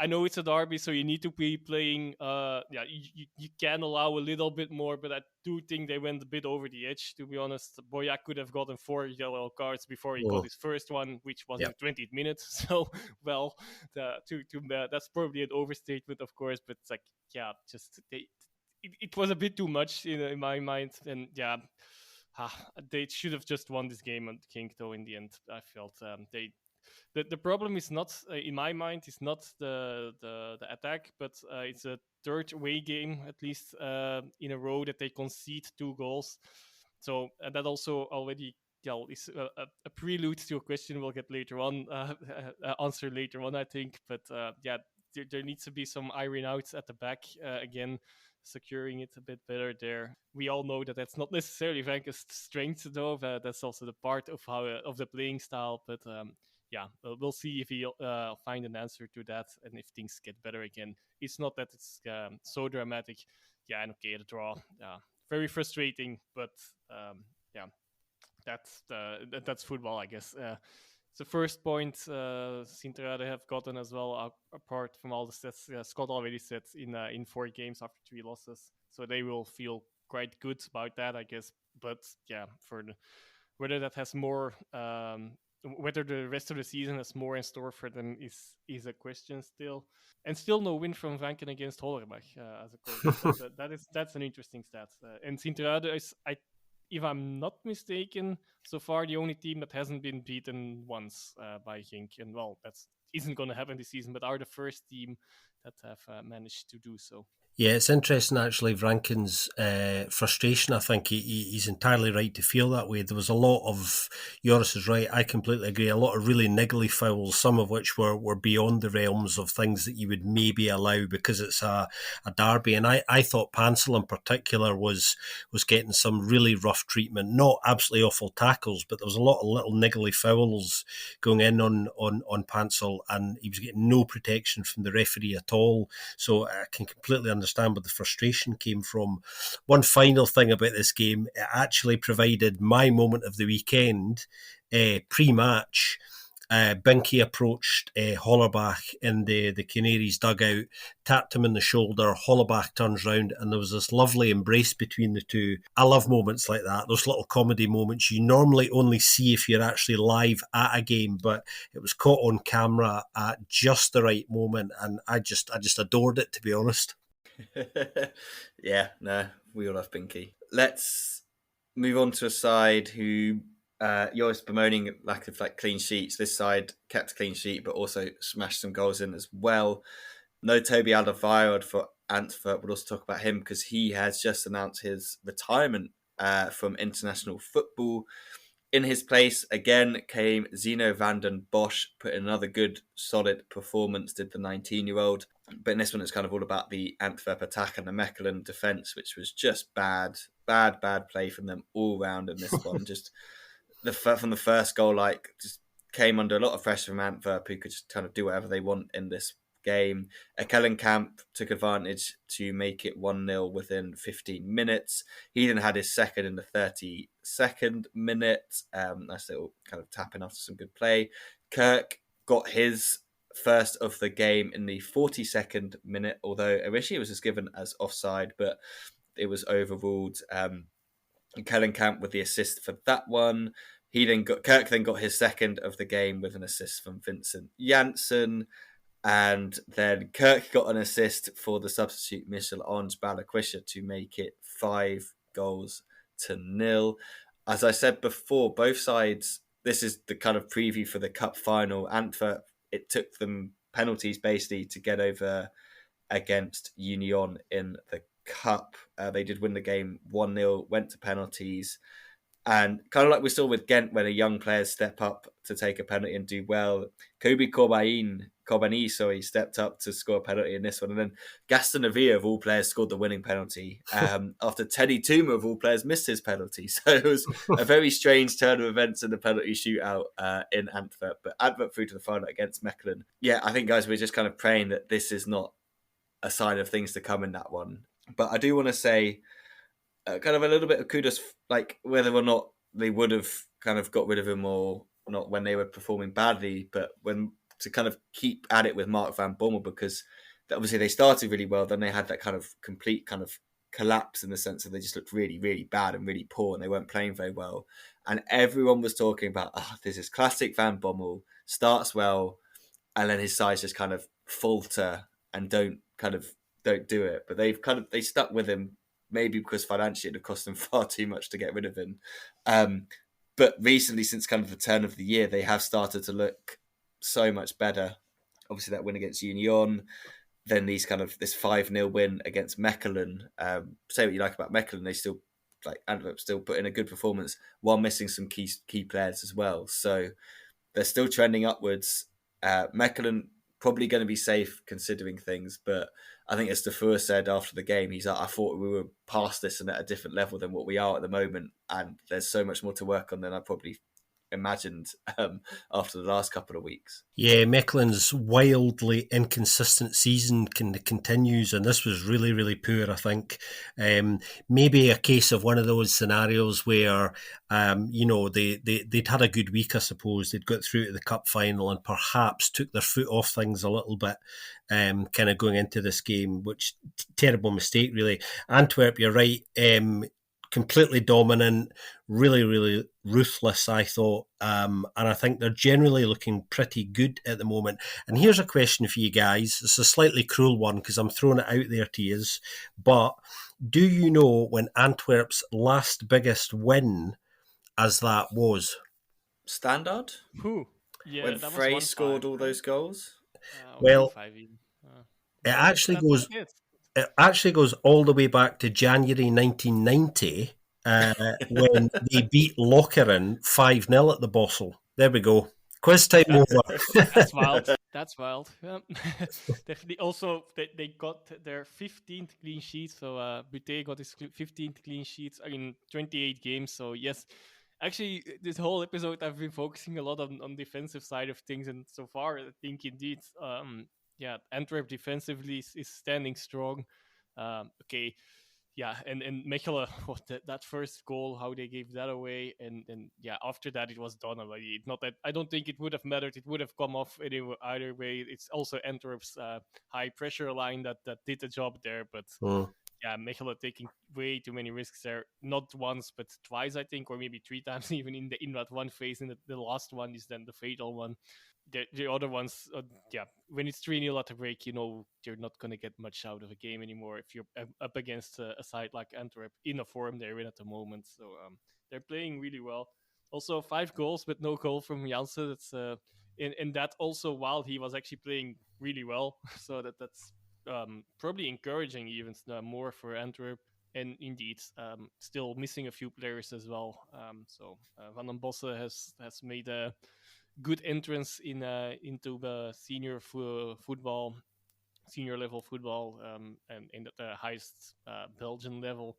I know it's a derby, so you need to be playing. You can allow a little bit more, but I do think they went a bit over the edge. To be honest, Boya could have gotten 4 yellow cards before he got his first one, which was in the 20th minute. So, that's probably an overstatement, of course. But it's it was a bit too much in my mind, and they should have just won this game on King. Though in the end, I felt The problem is not, in my mind, is not the attack, but it's a third away game, at least in a row, that they concede 2 goals. So that also already is a prelude to a question we'll get later on, answer later on, I think. But there needs to be some iron out at the back again, securing it a bit better there. We all know that that's not necessarily Vanke's strength, though. That's also the part of of the playing style, but. We'll see if he'll find an answer to that and if things get better again. It's not that it's so dramatic. Yeah, and okay, the draw. Very frustrating, but that's football, I guess. The first point Sinterade have gotten as well, apart from all the stats Scott already said, in 4 games after 3 losses. So they will feel quite good about that, I guess. But whether that has more... whether the rest of the season has more in store for them is a question still. And still no win from Vanken against Hollerbach as a coach. That's an interesting stat. And Sinterade is, if I'm not mistaken, so far the only team that hasn't been beaten once by Genk. And that isn't going to happen this season, but are the first team that have managed to do so. Yeah, it's interesting actually, Vranken's frustration. I think he's entirely right to feel that way. There was a lot of, Joris is right, I completely agree, a lot of really niggly fouls, some of which were beyond the realms of things that you would maybe allow because it's a derby. And I thought Pansel in particular was getting some really rough treatment, not absolutely awful tackles, but there was a lot of little niggly fouls going in on Pansel, and he was getting no protection from the referee at all. So I can completely understand where the frustration came from. One final thing about this game, it actually provided my moment of the weekend. Pre-match, Binky approached Hollerbach in the Canaries dugout, tapped him in the shoulder. Hollerbach turns round, and there was this lovely embrace between the two. I love moments like that, those little comedy moments you normally only see if you're actually live at a game, but it was caught on camera at just the right moment, and I just adored it, to be honest. Yeah, no, we all love Binky. Let's move on to a side who Joris bemoaning lack of clean sheets. This side kept a clean sheet, but also smashed some goals in as well. No Toby Alderweireld for Antwerp. We'll also talk about him because he has just announced his retirement from international football. In his place, again, came Zeno van den Bosch, put in another good, solid performance, did the 19-year-old. But in this one, it's kind of all about the Antwerp attack and the Mechelen defence, which was just bad play from them all round in this one. Just from the first goal, just came under a lot of pressure from Antwerp, who could just kind of do whatever they want in this game. Ekelenkamp took advantage to make it 1-0 within 15 minutes. He then had his second in the 32nd minute. Nice little kind of tapping after some good play. Kirk got his first of the game in the 42nd minute, although initially it was just given as offside, but it was overruled. Ekelenkamp with the assist for that one. Kirk then got his second of the game with an assist from Vincent Janssen. And then Kirk got an assist for the substitute Michel-Ange Balikwisha to make it 5-0. As I said before, both sides, this is the kind of preview for the cup final. Antwerp, it took them penalties basically to get over against Union in the cup. They did win the game 1-0, went to penalties. And kind of like we saw with Ghent, when a young players step up to take a penalty and do well, Kobe Kobani, stepped up to score a penalty in this one. And then Gaston Avia, of all players, scored the winning penalty after Teddy Tuma, of all players, missed his penalty. So it was a very strange turn of events in the penalty shootout in Antwerp. But Antwerp through to the final against Mechelen. Yeah, I think, guys, we're just kind of praying that this is not a sign of things to come in that one. But I do want to say, kind of a little bit of kudos, whether or not they would have kind of got rid of him or not when they were performing badly, but when to kind of keep at it with Mark van Bommel, because obviously they started really well, then they had that kind of complete kind of collapse in the sense that they just looked really, really bad and really poor and they weren't playing very well. And everyone was talking about, this is classic Van Bommel, starts well, and then his sides just kind of falter and don't do it. But they stuck with him, maybe because financially it would cost them far too much to get rid of him. But recently, since kind of the turn of the year, they have started to look so much better. Obviously, that win against Union, then this 5-0 win against Mechelen. Say what you like about Mechelen, they still, Antwerp still put in a good performance while missing some key players as well. So they're still trending upwards. Mechelen probably going to be safe considering things, but I think as Defoe said after the game, he's like, I thought we were past this and at a different level than what we are at the moment, and there's so much more to work on than I probably imagined after the last couple of weeks. Yeah, Mechelen's wildly inconsistent season continues, and this was really, really poor, I think. Maybe a case of one of those scenarios where, they'd had a good week, I suppose. They'd got through to the cup final and perhaps took their foot off things a little bit, kind of going into this game, which terrible mistake, really. Antwerp, you're right, completely dominant, really, really ruthless, I thought. And I think they're generally looking pretty good at the moment. And here's a question for you guys. It's a slightly cruel one because I'm throwing it out there to you. But do you know when Antwerp's last biggest win as that was? Standard? Who? Yeah, when that Frey was scored all those goals? Well, it actually goes... It actually goes all the way back to January 1990 when they beat Lokeren 5-0 at the Bossel. There we go. Quiz time over. That's wild. That's wild. Yeah. Definitely. Also, they got their 15th clean sheet. So Buté got his 15th clean sheets in 28 games. So yes, actually, this whole episode I've been focusing a lot on defensive side of things, and so far I think indeed, Antwerp defensively is standing strong. Okay, yeah, and Mechelen, that first goal, how they gave that away, and yeah, after that it was done already. Not that I don't think it would have mattered; it would have come off either way. It's also Antwerp's high pressure line that did the job there, but yeah, Mechelen taking way too many risks there. Not once, but twice, I think, or maybe three times even in that one phase. And the last one is then the fatal one. The other ones, when it's 3-0 at the break, you're not going to get much out of a game anymore if you're up against a side like Antwerp in a form they're in at the moment. So they're playing really well. Also, 5 goals, but no goal from Janssen. That's and that also while he was actually playing really well. So that's probably encouraging even more for Antwerp. And indeed, still missing a few players as well. Van den Bosse has made a good entrance into the senior level football, and in the highest Belgian level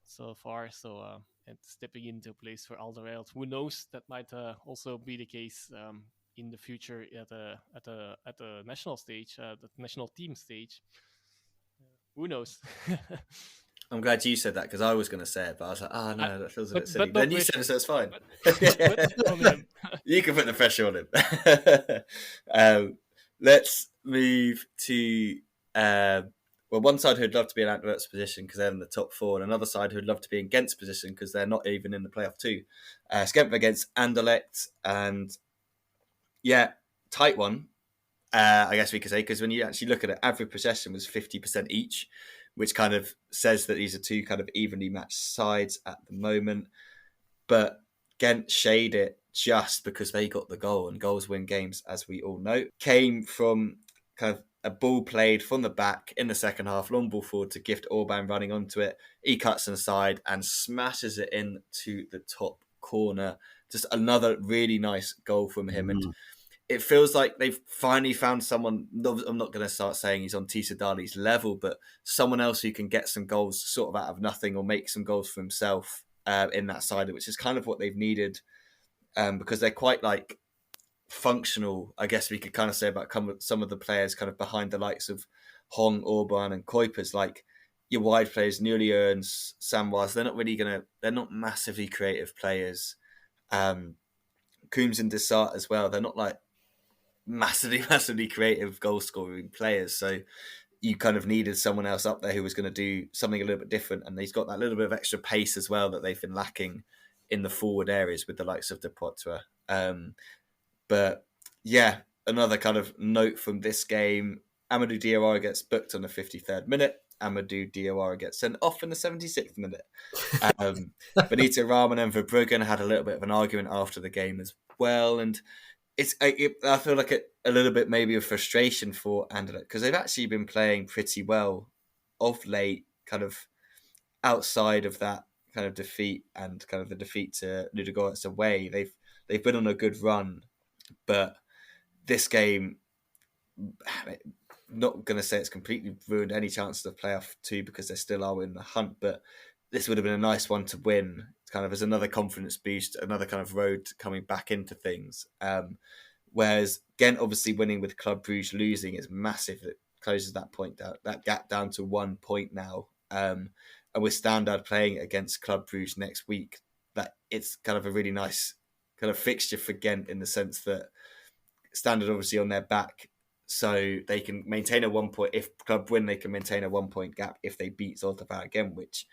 so far. So and stepping into a place for Alderweireld. Who knows? That might also be the case in the future at the national stage, the national team stage. Who knows? I'm glad you said that because I was going to say it, but I was like, no, that feels a bit silly. But then you said it, so it's fine. But you can put the pressure on him. Let's move to one side who'd love to be in Antwerp's position because they're in the top 4, and another side who'd love to be in Ghent's position because they're not even in the playoff 2. Skemp against Anderlecht, and yeah, tight one. I guess we could say, because when you actually look at it, average possession was 50% each, which kind of says that these are two kind of evenly matched sides at the moment. But Ghent shade it just because they got the goal, and goals win games, as we all know. Came from kind of a ball played from the back in the second half, long ball forward to Gift Orban running onto it. He cuts inside and smashes it into the top corner. Just another really nice goal from him. And it feels like they've finally found someone. I'm not going to start saying he's on Tisa Dali's level, but someone else who can get some goals sort of out of nothing or make some goals for himself in that side, which is kind of what they've needed, because they're quite like functional, I guess we could kind of say about some of the players kind of behind the likes of Hong, Orban and Kuipers, like your wide players, Newly Earns, Samwaz. They're not massively creative players. Coombs and Dessart as well. They're not like massively creative goal scoring players. So you kind of needed someone else up there who was going to do something a little bit different. And he's got that little bit of extra pace as well that they've been lacking in the forward areas with the likes of De Poitre. But yeah, another kind of note from this game, Amadou Diawara gets booked on the 53rd minute. Amadou Diawara gets sent off in the 76th minute. Benito Rahman and Verbruggen had a little bit of an argument after the game as well. And I feel like a little bit maybe of frustration for Anderlecht because they've actually been playing pretty well of late, kind of outside of that kind of defeat and kind of the defeat to Ludogorets away. They've been on a good run, but this game, not going to say it's completely ruined any chances of playoff 2 because they still are in the hunt, but this would have been a nice one to win. It's kind of as another confidence boost, another kind of road coming back into things. Whereas Ghent obviously winning with Club Brugge losing is massive. It closes that gap down to 1 point now. And with Standard playing against Club Brugge next week, that it's kind of a really nice kind of fixture for Ghent in the sense that Standard obviously on their back, so they can maintain a 1 point. If Club win, they can maintain a 1 point gap if they beat Zoltava again, which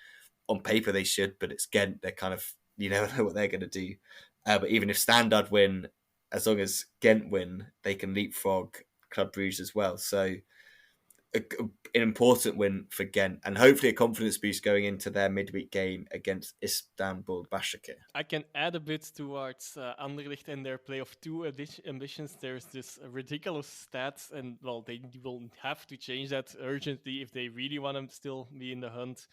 on paper they should, but it's Ghent. They're kind of, you never know what they're going to do. But even if Standard win, as long as Ghent win, they can leapfrog Club Brugge as well. So an important win for Ghent, and hopefully a confidence boost going into their midweek game against Istanbul Başakşehir. I can add a bit towards Anderlecht and their playoff 2 ambitions. There's this ridiculous stat, and well, they will have to change that urgently if they really want to still be in the hunt.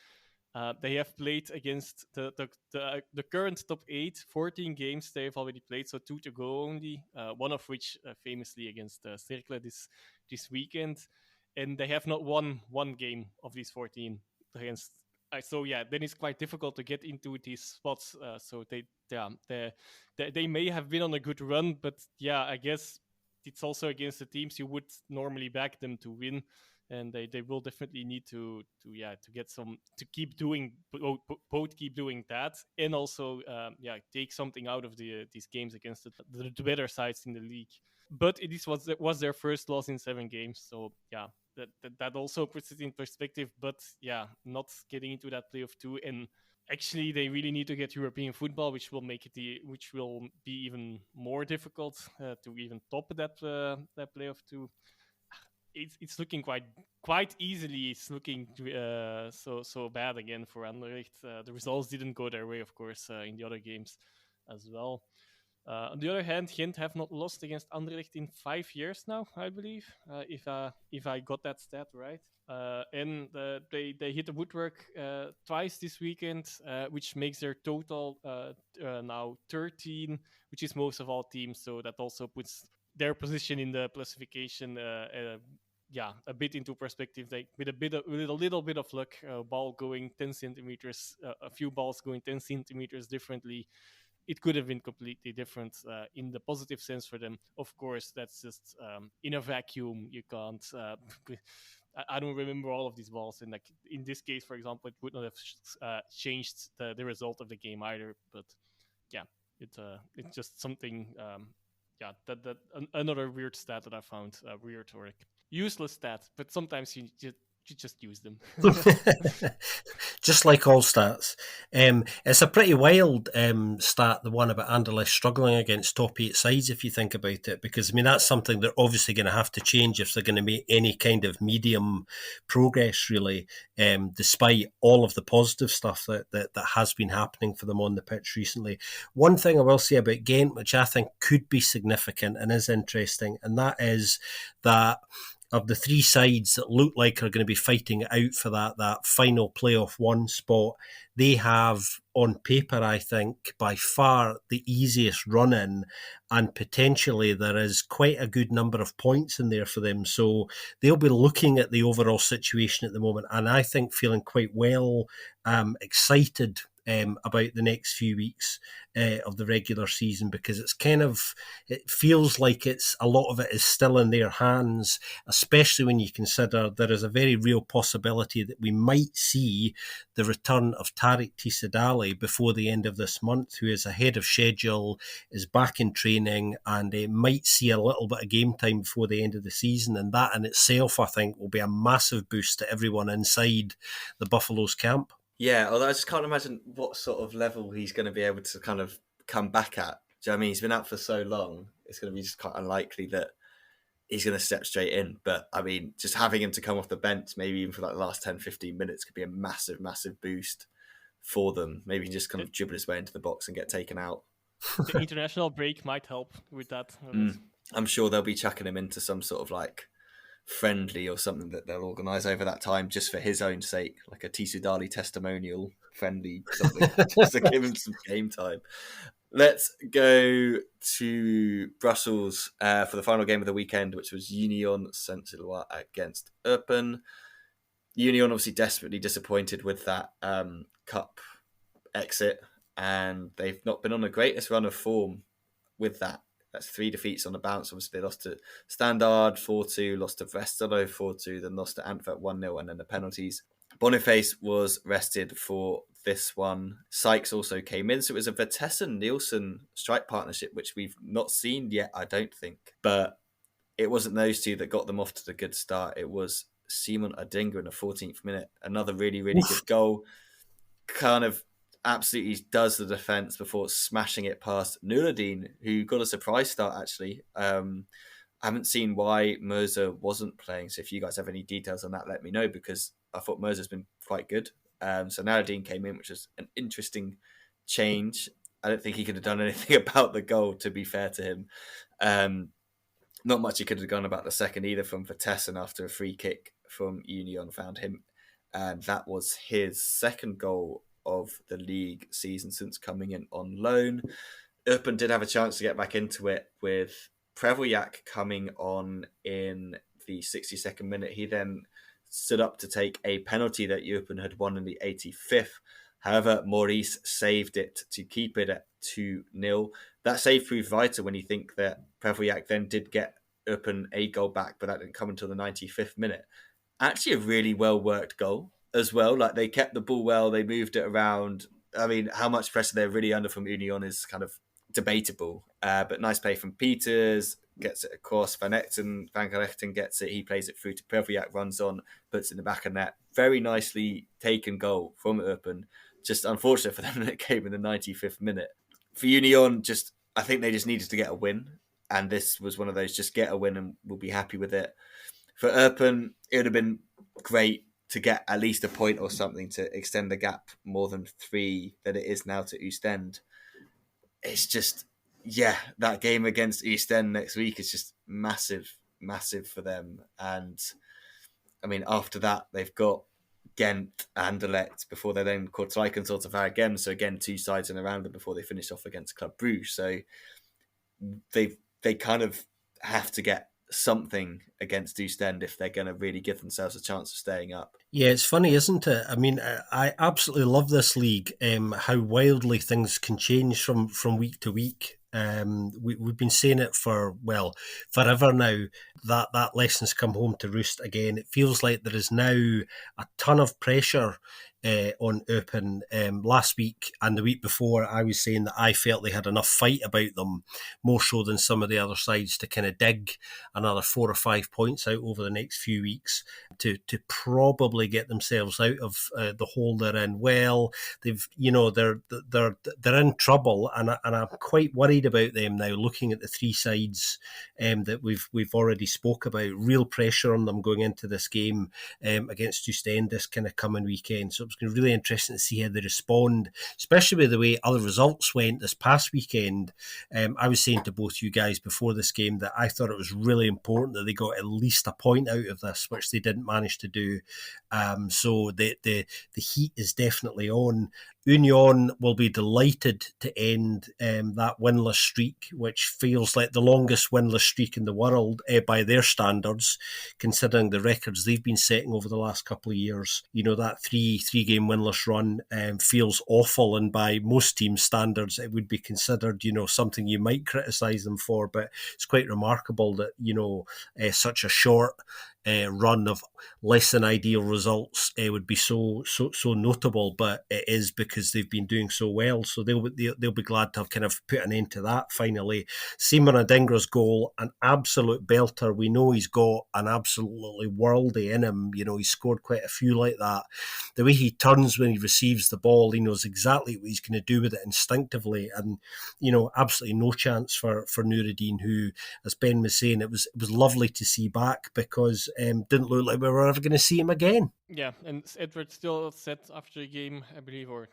They have played against the current top 8, 14 games they've already played, so 2 to go only, one of which famously against Cercle this weekend. And they have not won one game of these 14 against. So yeah, then it's quite difficult to get into these spots. So they may have been on a good run, but yeah, I guess it's also against the teams you would normally back them to win, and they will definitely need to get some to keep doing both keep doing that, and also take something out of these games against the better sides in the league. But it was their first loss in 7 games, so yeah. That also puts it in perspective, but yeah, not getting into that playoff 2, and actually they really need to get European football, which will be even more difficult to even top that playoff 2. It's looking quite easily. It's looking so bad again for Anderlecht. The results didn't go their way, of course, in the other games as well. On the other hand, Gent have not lost against Anderlecht in 5 years now, I believe, if I got that stat right. And they hit the woodwork twice this weekend, which makes their total now 13, which is most of all teams. So that also puts their position in the classification a bit into perspective. With a little bit of luck, ball going 10 centimeters, a few balls going 10 centimeters differently, it could have been completely different in the positive sense for them. Of course, that's just in a vacuum. You can't. I don't remember all of these balls, and like in this case, for example, it would not have changed the result of the game either. But yeah, it's just something. That another weird stat that I found weird or useless stat, but sometimes you just use them. Just like all stats. It's a pretty wild stat, the one about Anderlecht struggling against top 8 sides, if you think about it, because I mean that's something they're obviously going to have to change if they're going to make any kind of medium progress, really, despite all of the positive stuff that has been happening for them on the pitch recently. One thing I will say about Ghent, which I think could be significant and is interesting, and that is that of the 3 sides that look like are going to be fighting out for that final playoff 1 spot, they have, on paper, I think, by far the easiest run-in, and potentially there is quite a good number of points in there for them. So they'll be looking at the overall situation at the moment, and I think feeling quite well excited about the next few weeks of the regular season, because it feels like a lot of it is still in their hands, especially when you consider there is a very real possibility that we might see the return of Tariq Tisadali before the end of this month, who is ahead of schedule, is back in training, and might see a little bit of game time before the end of the season. And that in itself, I think, will be a massive boost to everyone inside the Buffaloes camp. Yeah, although I just can't imagine what sort of level he's going to be able to kind of come back at. Do you know what I mean? He's been out for so long, it's going to be just quite unlikely that he's going to step straight in. But I mean, just having him to come off the bench, maybe even for like the last 10, 15 minutes, could be a massive, massive boost for them. Maybe just kind of dribble his way into the box and get taken out. The international break might help with that. I'm sure they'll be chucking him into some sort of like friendly or something that they'll organise over that time just for his own sake, like a Tisudali testimonial friendly something, just to give him some game time. Let's go to Brussels for the final game of the weekend, which was Union Saint-Gilloise against Eupen. Union obviously desperately disappointed with that cup exit, and they've not been on the greatest run of form with that. That's 3 defeats on the bounce. Obviously, they lost to Standard 4-2, lost to Westerlo 4-2, then lost to Antwerp 1-0, and then the penalties. Boniface was rested for this one. Sykes also came in. So it was a Vertessen-Nielsen strike partnership, which we've not seen yet, I don't think. But it wasn't those two that got them off to the good start. It was Simon Adingra in the 14th minute. Another really, really good goal. Kind of absolutely does the defence before smashing it past Nuruddin, who got a surprise start, actually. I haven't seen why Merza wasn't playing. So if you guys have any details on that, let me know, because I thought Merza's been quite good. So Naradine came in, which was an interesting change. I don't think he could have done anything about the goal, to be fair to him. Not much he could have done about the second either, from Vertessen after a free kick from Union found him. And that was his second goal of the league season since coming in on loan. Urban did have a chance to get back into it with Prevoljak coming on in the 62nd minute. He then stood up to take a penalty that Urban had won in the 85th. However, Maurice saved it to keep it at 2-0. That save proved vital when you think that Prevoljak then did get Urban a goal back, but that didn't come until the 95th minute. Actually, a really well-worked goal as well. Like, they kept the ball well, they moved it around. I mean, how much pressure they're really under from Union is kind of debatable, but nice play from Peters, gets it across. Van Gerechten gets it, he plays it through to Prevoljak, runs on, puts it in the back of net. Very nicely taken goal from Urban. Just unfortunate for them that it came in the 95th minute. For Union, I think they just needed to get a win, and this was one of those, just get a win and we'll be happy with it. For Urban, it would have been great to get at least a point or something to extend the gap more than 3 that it is now to Oostende. It's just, that game against Oostende next week is just massive for them. And I mean, after that, they've got Ghent and Anderlecht before they then Kortrijk sort of again. So again, 2 sides in a round before they finish off against Club Brugge. So they kind of have to get something against Oostende if they're going to really give themselves a chance of staying up. Yeah, it's funny, isn't it? I mean, I absolutely love this league, how wildly things can change from week to week. We've been saying it for, forever now, that lesson's come home to roost again. It feels like there is now a ton of pressure on Eupen. Last week and the week before, I was saying that I felt they had enough fight about them, more so than some of the other sides, to kind of dig another 4 or 5 points out over the next few weeks to probably get themselves out of the hole they're in. Well, they're in trouble, and I'm quite worried about them now. Looking at the 3 sides that we've already spoke about, real pressure on them going into this game against Oostende this kind of coming weekend. So it's going to be really interesting to see how they respond, especially with the way other results went this past weekend. I was saying to both you guys before this game that I thought it was really important that they got at least a point out of this, which they didn't manage to do. So the heat is definitely on. Union will be delighted to end that winless streak, which feels like the longest winless streak in the world by their standards, considering the records they've been setting over the last couple of years. That three-game winless run feels awful, and by most teams' standards, it would be considered, something you might criticise them for. But it's quite remarkable that, such a short run of less than ideal results would be so notable, but it is because they've been doing so well. So they'll be glad to have kind of put an end to that finally. Simon Adingra's goal, an absolute belter. We know he's got an absolutely worldie in him. He's scored quite a few like that. The way he turns when he receives the ball, he knows exactly what he's going to do with it instinctively, and absolutely no chance for Nuruddin, who, as Ben was saying, it was lovely to see back, because didn't look like we were ever going to see him again. Yeah, and Edward still said after the game, I believe, or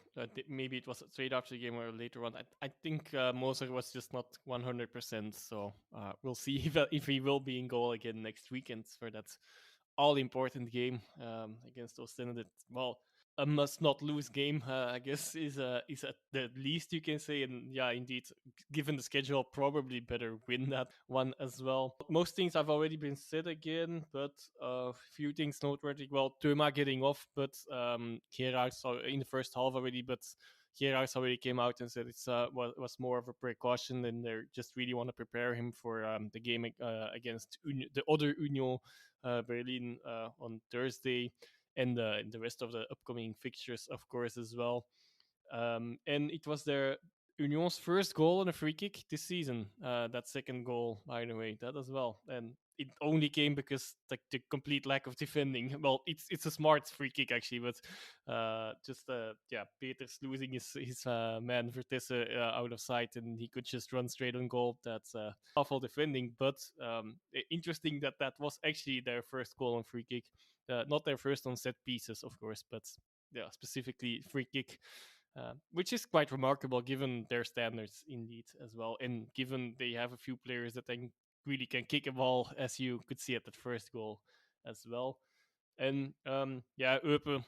maybe it was straight after the game or later on. I think Moser was just not 100%. So we'll see if he will be in goal again next weekend for that all-important game against Oostende. Well, a must-not-lose game, I guess, is at the least you can say. And yeah, indeed, given the schedule, probably better win that one as well. Most things have already been said again, but a few things noteworthy. Well, Thuma getting off, but Gerards in the first half already, but Gerards already came out and said it's was more of a precaution, and they just really want to prepare him for the game against the other Union Berlin on Thursday, and the rest of the upcoming fixtures, of course, as well. And it was their Union's first goal on a free kick this season. That second goal, by the way, that as well. And it only came because like the complete lack of defending. Well, it's a smart free kick actually, but Peters losing his man Vertesse out of sight, and he could just run straight on goal. That's awful defending, but interesting that was actually their first goal on free kick, not their first on set pieces, of course, but yeah, specifically free kick. Which is quite remarkable given their standards indeed as well, and given they have a few players that really can kick a ball, as you could see at that first goal as well. And Eupen,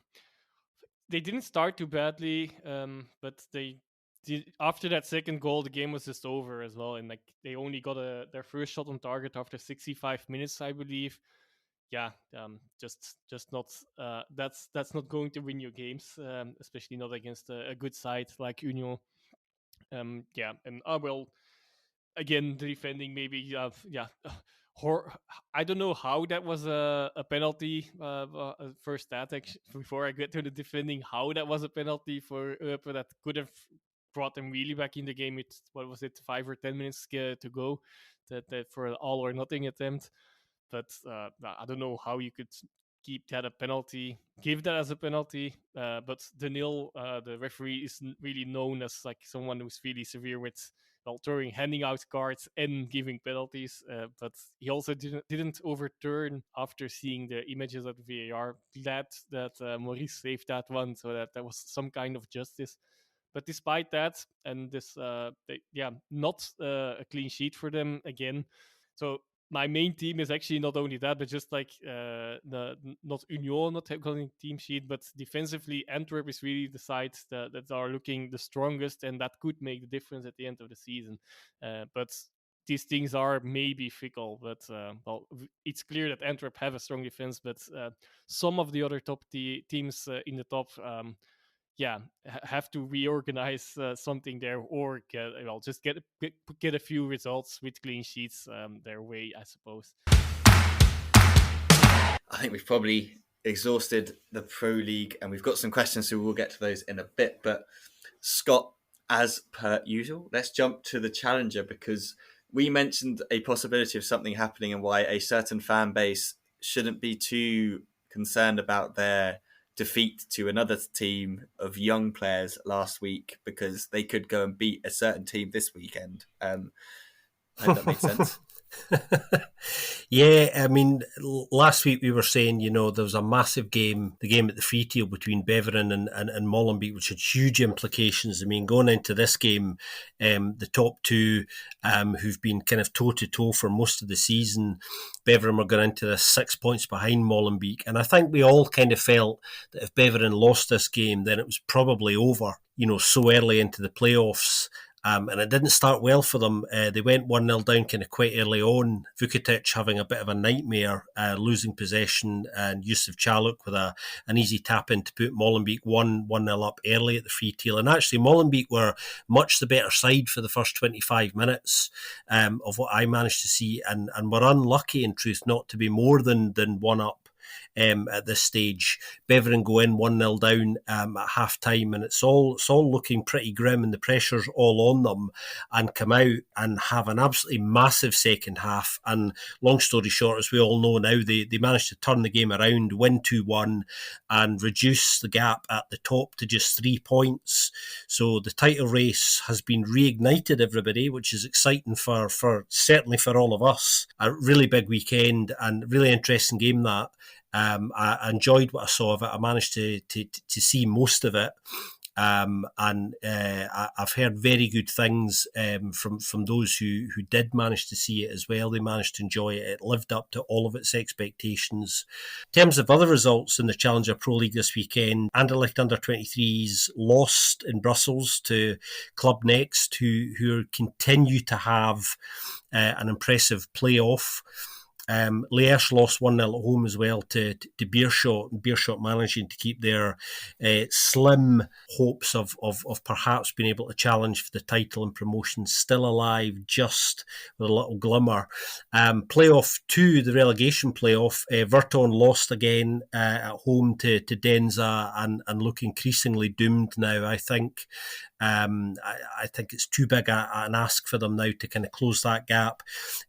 they didn't start too badly, but they did, after that second goal, the game was just over as well, and like they only got their first shot on target after 65 minutes, I believe. Yeah, just not. That's not going to win you games, especially not against a good side like Union. And again, the defending maybe. I don't know how that was a penalty. First that before I get to the defending, how that was a penalty for Eupen that could have brought them really back in the game. It's what was it, 5 or 10 minutes to go, that for an all or nothing attempt. But I don't know how you could keep that a penalty, give that as a penalty. But Danil, the referee, is really known as like someone who's really severe with handing out cards and giving penalties. But he also didn't overturn after seeing the images of the VAR. Glad that Maurice saved that one, so that was some kind of justice. But despite that, and this, not a clean sheet for them again. So my main team is actually not only that, but just like not Union not having team sheet, but defensively Antwerp is really the side that are looking the strongest, and that could make the difference at the end of the season. But these things are maybe fickle, but it's clear that Antwerp have a strong defense, but some of the other top teams in the top have to reorganize something there, or just get a few results with clean sheets their way, I suppose. I think we've probably exhausted the Pro League, and we've got some questions, so we'll get to those in a bit. But Scott, as per usual, let's jump to the Challenger, because we mentioned a possibility of something happening and why a certain fan base shouldn't be too concerned about their defeat to another team of young players last week, because they could go and beat a certain team this weekend. I hope that makes sense. Yeah, I mean, last week we were saying, there was a massive game, the game at the Freetiel between Beveren and Molenbeek, which had huge implications. I mean, going into this game, the top two who've been kind of toe-to-toe for most of the season, Beveren were going into this 6 points behind Molenbeek. And I think we all kind of felt that if Beveren lost this game, then it was probably over, so early into the playoffs. And it didn't start well for them. They went 1-0 down kind of quite early on. Vukitic having a bit of a nightmare, losing possession, and Yusuf Chaluk with an easy tap in to put Molenbeek 1-0 up early at the Freetiel. And actually, Molenbeek were much the better side for the first 25 minutes of what I managed to see, and were unlucky, in truth, not to be more than one up. At this stage, Beveren go in 1-0 down at half time, and it's all looking pretty grim, and the pressure's all on them, and come out and have an absolutely massive second half. And long story short, as we all know now, they managed to turn the game around, win 2-1, and reduce the gap at the top to just 3 points. So the title race has been reignited, everybody, which is exciting for certainly for all of us. A really big weekend and really interesting game that. I enjoyed what I saw of it. I managed to see most of it, and I've heard very good things from those who did manage to see it as well. They managed to enjoy it. It lived up to all of its expectations. In terms of other results in the Challenger Pro League this weekend, Anderlecht under-23s lost in Brussels to Club Next, who continue to have an impressive playoff. Liège lost 1-0 at home as well to Beerschot, and Beerschot managing to keep their slim hopes of perhaps being able to challenge for the title and promotion still alive, just with a little glimmer. Playoff 2, the relegation playoff, Virton lost again at home to Denza and look increasingly doomed now, I think. I think it's too big an ask for them now to kind of close that gap.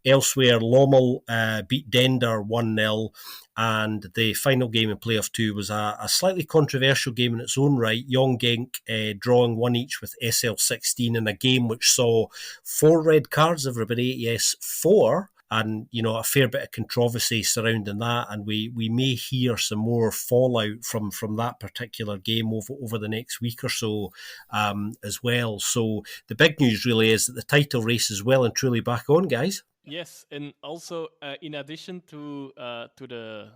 Elsewhere, Lommel beat Dender 1-0. And the final game in playoff 2 was a slightly controversial game in its own right. Young Genk drawing 1 each with SL16 in a game which saw 4 red cards, everybody. Yes, 4. And, a fair bit of controversy surrounding that. And we may hear some more fallout from that particular game over the next week or so as well. So the big news really is that the title race is well and truly back on, guys. Yes, and also in addition to the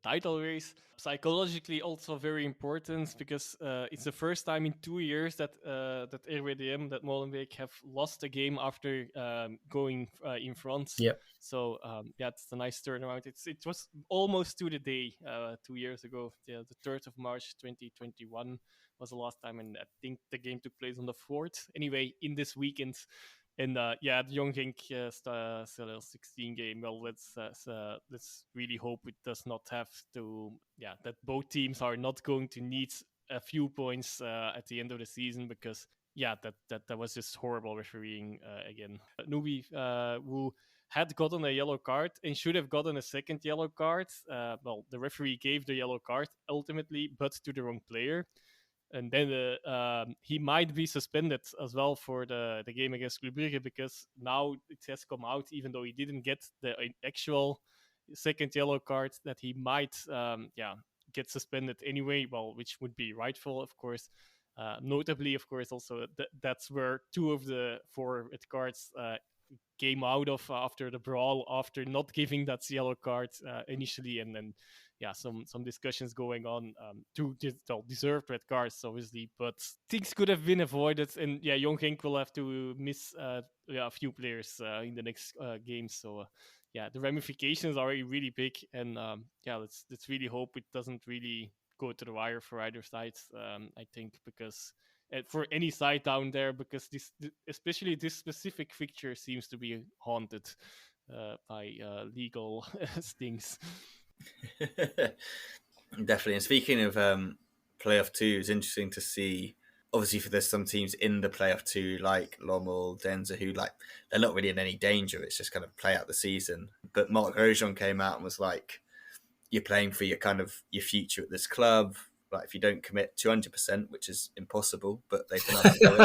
title race, psychologically also very important, because it's the first time in 2 years that RWDM, that Molenbeek, have lost a game after going in front. Yep. So it's a nice turnaround. It was almost to the day 2 years ago. The 3rd of March 2021 was the last time, and I think the game took place on the 4th. Anyway, in this weekend. And the Young Genk still 16 game. Well, let's really hope it does not have to. That both teams are not going to need a few points at the end of the season, because that was just horrible refereeing again. Nubi, who had gotten a yellow card and should have gotten a second yellow card. Well, the referee gave the yellow card ultimately, but to the wrong player. And then he might be suspended as well for the game against Club Brugge, because now it has come out, even though he didn't get the actual second yellow card, that he might get suspended anyway, well, which would be rightful, of course. Notably, of course, also that's where 2 of the 4 red cards came out of after the brawl, after not giving that yellow card initially, and then some discussions going on. 2 deserved red cards, obviously, but things could have been avoided. And Young Genk will have to miss a few players in the next games. So the ramifications are really big, and let's really hope it doesn't really go to the wire for either side. I think, because for any side down there, because especially this specific fixture seems to be haunted by legal things. Definitely. And speaking of playoff 2, it's interesting to see. Obviously, there's some teams in the playoff 2, like Lommel, Denzer, who they're not really in any danger. It's just kind of play out the season. But Marc Grosjean came out and was like, "You're playing for your future at this club. Like, if you don't commit 200%, which is impossible, but they've been able to do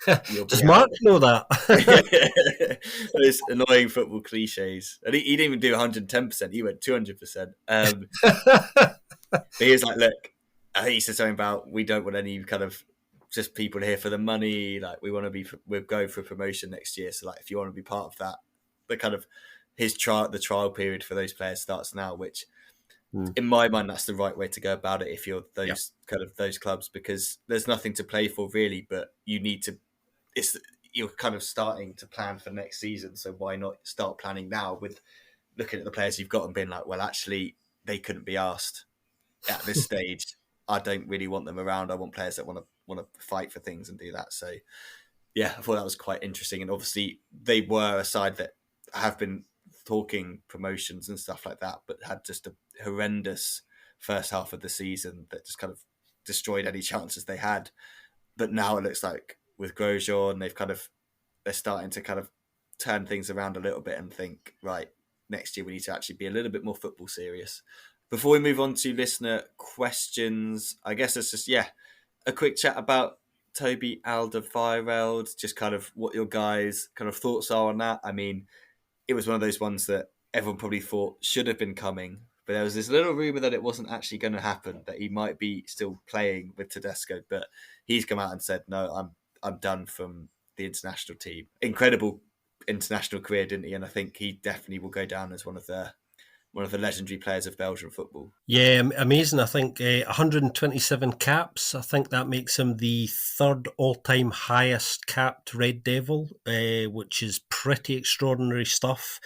it." Does Mark know that? Those annoying football cliches. And he didn't even do 110%. He went 200%. But he was like, "Look," I think he said something about, "We don't want any kind of just people here for the money. Like, we're going for promotion next year. So, like, if you want to be part of that, the kind of the trial period for those players starts now," which, in my mind, that's the right way to go about it if you're those clubs, because there's nothing to play for really, but you're kind of starting to plan for next season. So why not start planning now with looking at the players you've got and being like, well, actually, they couldn't be asked at this stage. I don't really want them around. I want players that want to fight for things and do that. So I thought that was quite interesting. And obviously they were a side that have been talking promotions and stuff like that, but had just a horrendous first half of the season that just kind of destroyed any chances they had. But now it looks like with Grosjean, they're starting to kind of turn things around a little bit and think, right, next year we need to actually be a little bit more football serious. Before we move on to listener questions, I guess it's just a quick chat about Toby Alderweireld, just kind of what your guys' kind of thoughts are on that. I mean, it was one of those ones that everyone probably thought should have been coming, but there was this little rumour that it wasn't actually going to happen, that he might be still playing with Tedesco, but he's come out and said, no, I'm done from the international team. Incredible international career, didn't he? And I think he definitely will go down as one of the legendary players of Belgian football. Yeah, amazing. I think 127 caps. I think that makes him the 3rd all-time highest capped Red Devil, which is pretty extraordinary stuff.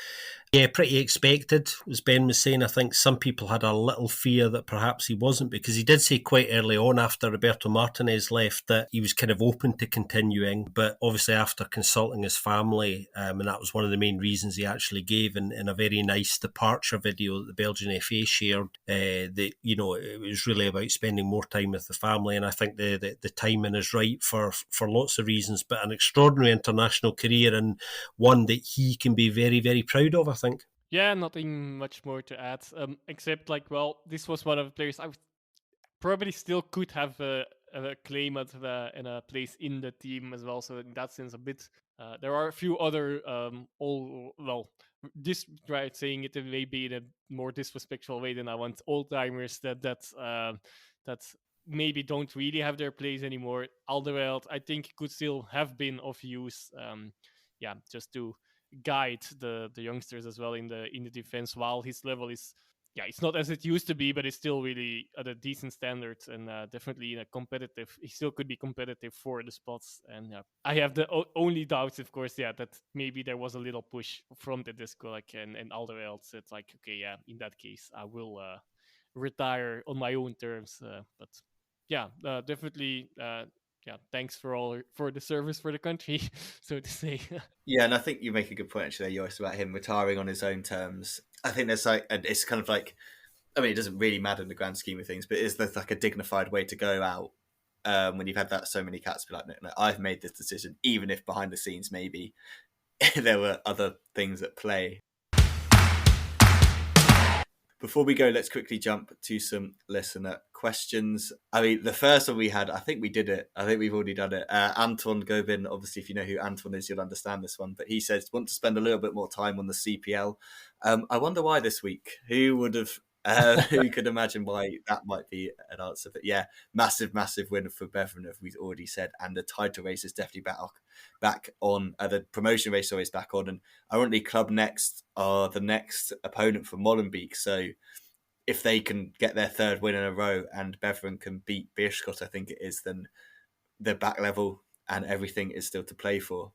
Yeah, pretty expected, as Ben was saying. I think some people had a little fear that perhaps he wasn't, because he did say quite early on after Roberto Martinez left that he was kind of open to continuing, but obviously after consulting his family, and that was one of the main reasons he actually gave in a very nice departure video that the Belgian FA shared, that, you know, it was really about spending more time with the family, and I think the timing is right for lots of reasons, but an extraordinary international career and one that he can be very, very proud of, I think. Yeah, nothing much more to add, except this was one of the players I probably still could have a claim at in a place in the team as well. So in that sense, a bit. There are a few other this right saying it maybe in a more disrespectful way than I want, old timers that maybe don't really have their place anymore. Alderweireld, I think, could still have been of use. Just to guide the youngsters as well in the defense, while his level is, it's not as it used to be, but it's still really at a decent standard, and definitely in a competitive. He still could be competitive for the spots, and I have the only doubts, of course, that maybe there was a little push from the disco, and Alderweireld said okay, in that case, I will retire on my own terms. But definitely. Thanks for the service for the country, so to say. Yeah, and I think you make a good point actually, Joris, about him retiring on his own terms. I think there's it's kind of like, I mean, it doesn't really matter in the grand scheme of things, but there's like a dignified way to go out when you've had that so many cats be like, no, I've made this decision, even if behind the scenes maybe there were other things at play. Before we go, let's quickly jump to some listener questions. I mean, the first one we had, I think we did it. I think we've already done it. Anton Gobin, obviously, if you know who Anton is, you'll understand this one. But he says, want to spend a little bit more time on the CPL. I wonder why this week. Who would have... who could imagine why that might be an answer? But yeah, massive win for Beveren, as we've already said, and the title race is definitely back on. The promotion race is back on, and ironically, Club Next are the next opponent for Molenbeek. So if they can get their third win in a row and Beveren can beat Beerschot, I think it is, then they're back level and everything is still to play for.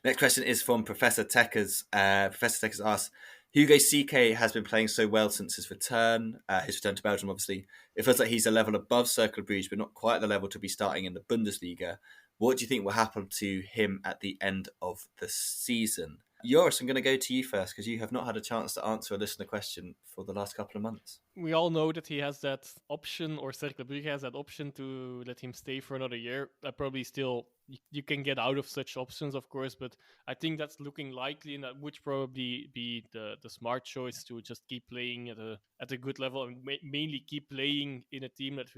Next question is from Professor Teckers. Professor Teckers asks, Hugo CK has been playing so well since his return to Belgium, obviously. It feels like he's a level above Cercle Bruges, but not quite the level to be starting in the Bundesliga. What do you think will happen to him at the end of the season? Joris, I'm going to go to you first because you have not had a chance to answer a listener question for the last couple of months. We all know that he has that option, or Cercle Brugge has that option to let him stay for another year. Probably still, you can get out of such options, of course, but I think that's looking likely, and that would probably be the smart choice to just keep playing at a good level, and mainly keep playing in a team that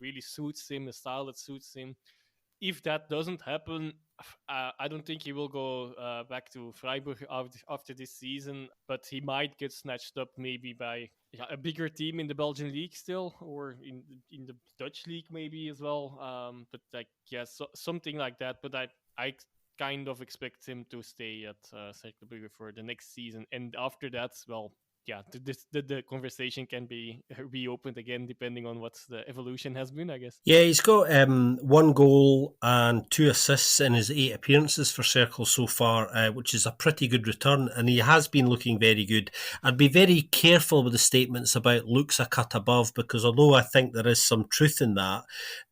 really suits him, a style that suits him. If that doesn't happen, I don't think he will go back to Freiburg after this season, but he might get snatched up maybe by a bigger team in the Belgian league still, or in the Dutch league maybe as well. Something like that. But I kind of expect him to stay at Cercle Brugge for the next season, and after that, well, the conversation can be reopened again depending on what the evolution has been, I guess. Yeah, he's got 1 goal and 2 assists in his 8 appearances for Cercle so far, which is a pretty good return, and he has been looking very good. I'd be very careful with the statements about looks a cut above, because although I think there is some truth in that,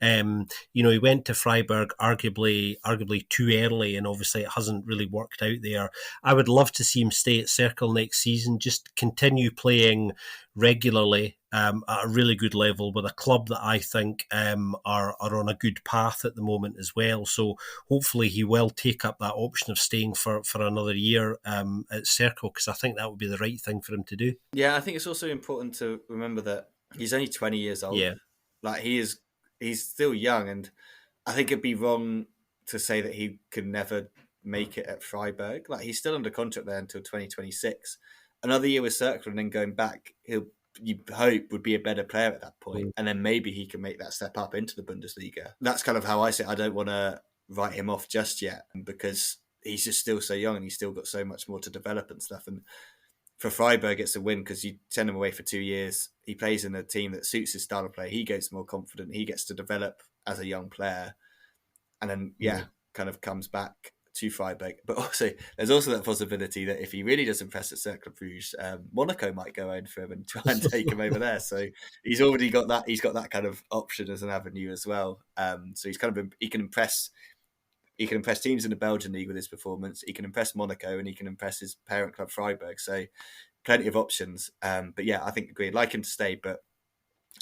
he went to Freiburg arguably too early, and obviously it hasn't really worked out there. I would love to see him stay at Cercle next season, just continue playing regularly at a really good level with a club that I think are on a good path at the moment as well. So hopefully he will take up that option of staying for another year at Cercle, because I think that would be the right thing for him to do. Yeah, I think it's also important to remember that he's only 20 years old. Yeah. Like he's still young, and I think it'd be wrong to say that he could never make it at Freiburg. Like he's still under contract there until 2026. Another year with Cercle and then going back, you hope would be a better player at that point, and then maybe he can make that step up into the Bundesliga. That's kind of how I say it. I don't want to write him off just yet, because he's just still so young and he's still got so much more to develop and stuff. And for Freiburg, it's a win because you send him away for 2 years. He plays in a team that suits his style of play. He gets more confident. He gets to develop as a young player, and then kind of comes back to Freiburg. But also, there's also that possibility that if he really does impress at Cercle Bruges, Monaco might go in for him and try and take him over there. So he's already got that. He's got that kind of option as an avenue as well. So he's kind of he can impress teams in the Belgian league with his performance. He can impress Monaco, and he can impress his parent club Freiburg. So plenty of options. But yeah, I think agreed. Like him to stay, but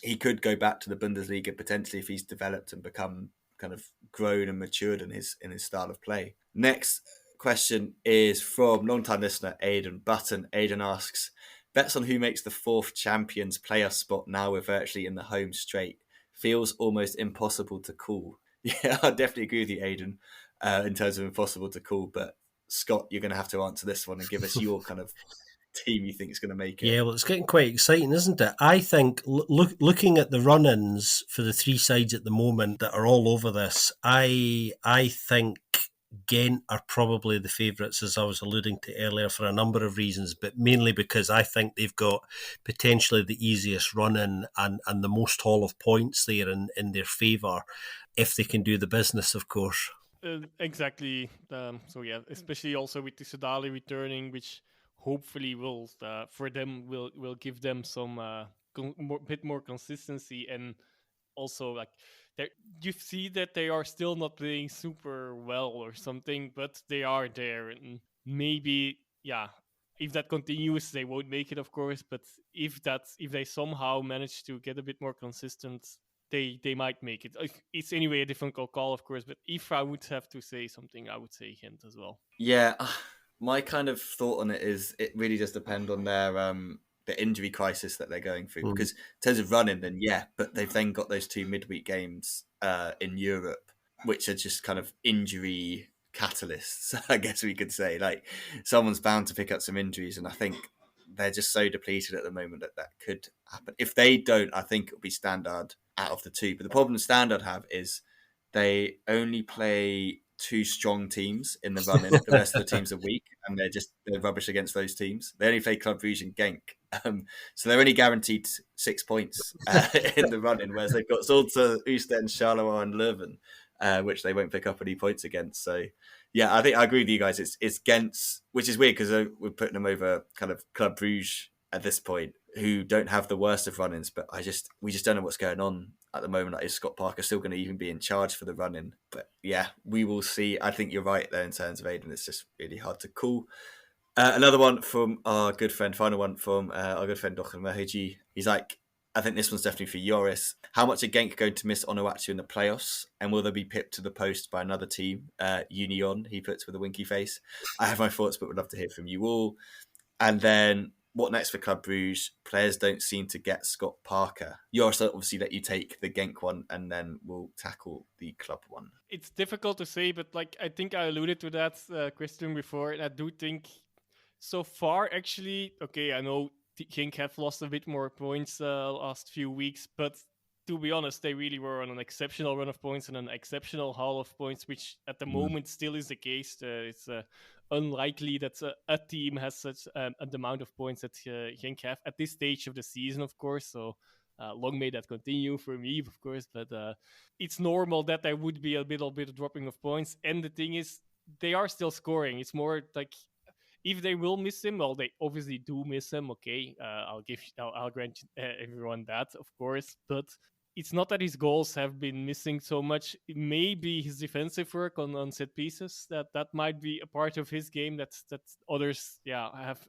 he could go back to the Bundesliga potentially if he's developed and become kind of grown and matured in his style of play. Next question is from long-time listener Aidan Button. Aidan asks, bets on who makes the 4th Champions playoff spot now we're virtually in the home straight. Feels almost impossible to call. Yeah, I definitely agree with you, Aidan, in terms of impossible to call. But Scott, you're going to have to answer this one and give us your kind of team you think is going to make it. Yeah, well, it's getting quite exciting, isn't it? I think looking at the run-ins for the 3 sides at the moment that are all over this, I think Ghent are probably the favourites, as I was alluding to earlier, for a number of reasons, but mainly because I think they've got potentially the easiest run-in and the most haul of points there in their favour, if they can do the business, of course. Exactly. So yeah, especially also with the Sadali returning, which hopefully will for them will give them some bit more consistency, and also like you see that they are still not playing super well or something, but they are there, and maybe if that continues, they won't make it, of course. But if they somehow manage to get a bit more consistent, they might make it. It's anyway a difficult call, of course. But if I would have to say something, I would say Hint as well. Yeah, my kind of thought on it is it really does depend on their the injury crisis that they're going through. Because in terms of running, then yeah, but they've then got those 2 midweek games in Europe, which are just kind of injury catalysts, I guess we could say. Like, someone's bound to pick up some injuries, and I think they're just so depleted at the moment that could happen. If they don't, I think it'll be Standard out of the 2. But the problem Standard have is they only play 2 strong teams in the run-in. The rest of the teams are weak, and they're rubbish against those teams. They only play Club Brugge and Genk, so they're only guaranteed 6 points in the run-in, whereas they've got Zulte, Oostende, Charleroi, and Leuven, which they won't pick up any points against. So yeah, I think I agree with you guys. It's Ghent's, which is weird because we're putting them over kind of Club Brugge at this point, who don't have the worst of run-ins, but we just don't know what's going on at the moment. Like, is Scott Parker still going to even be in charge for the run-in? But yeah, we will see. I think you're right there in terms of Aidan. It's just really hard to call. Another one from our good friend, final one from our good friend Doctor Mahiji. He's like, I think this one's definitely for Joris. How much are Genk going to miss Onuachu in the playoffs? And will they be pipped to the post by another team? Union, he puts with a winky face. I have my thoughts, but would love to hear from you all. And then, what next for Club Brugge? Players don't seem to get Scott Parker. Joris, obviously let you take the Genk one, and then we'll tackle the club one. It's difficult to say, but like I think I alluded to that question before, and I do think so far, actually, okay, I know Genk have lost a bit more points last few weeks, but to be honest, they really were on an exceptional run of points and an exceptional haul of points, which at the moment still is the case. It's unlikely that a team has such an amount of points that Genk have at this stage of the season, of course. So long may that continue for me, of course. But it's normal that there would be a little bit of dropping of points. And the thing is, they are still scoring. It's more like, if they will miss him, well, they obviously do miss him. Okay, I'll grant everyone that, of course. But it's not that his goals have been missing so much. Maybe his defensive work on set pieces, that might be a part of his game that others have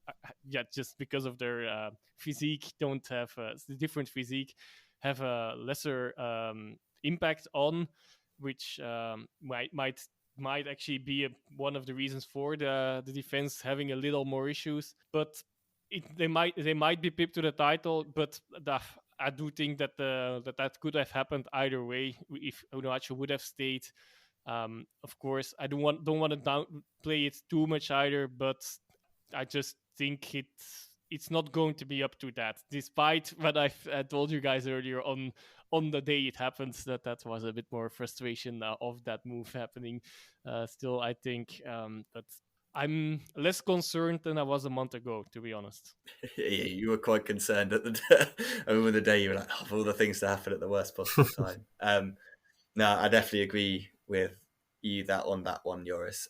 just because of their physique don't have the different physique, have a lesser impact on, which might actually be one of the reasons for the defense having a little more issues. But they might be pipped to the title, but I do think that that could have happened either way if Onuachu would have stayed. Of course, I don't want to downplay it too much either, but I just think it's not going to be up to that, despite what I told you guys earlier on the day it happened, that was a bit more frustration of that move happening. Still, I think, but I'm less concerned than I was a month ago, to be honest. Yeah, you were quite concerned at the day. You were like, of all the things to happen at the worst possible time. No, I definitely agree with you on that one, Joris.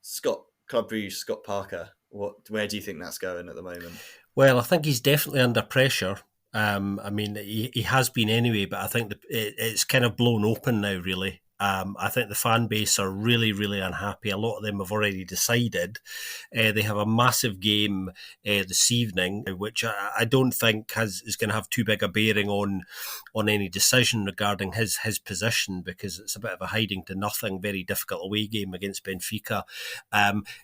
Scott, Club Brugge, Scott Parker. Where do you think that's going at the moment? Well, I think he's definitely under pressure. I mean, he has been anyway, but I think it's kind of blown open now, really. I think the fan base are really, really unhappy. A lot of them have already decided. They have a massive game this evening, which I don't think is going to have too big a bearing on any decision regarding his position, because it's a bit of a hiding to nothing, very difficult away game against Benfica.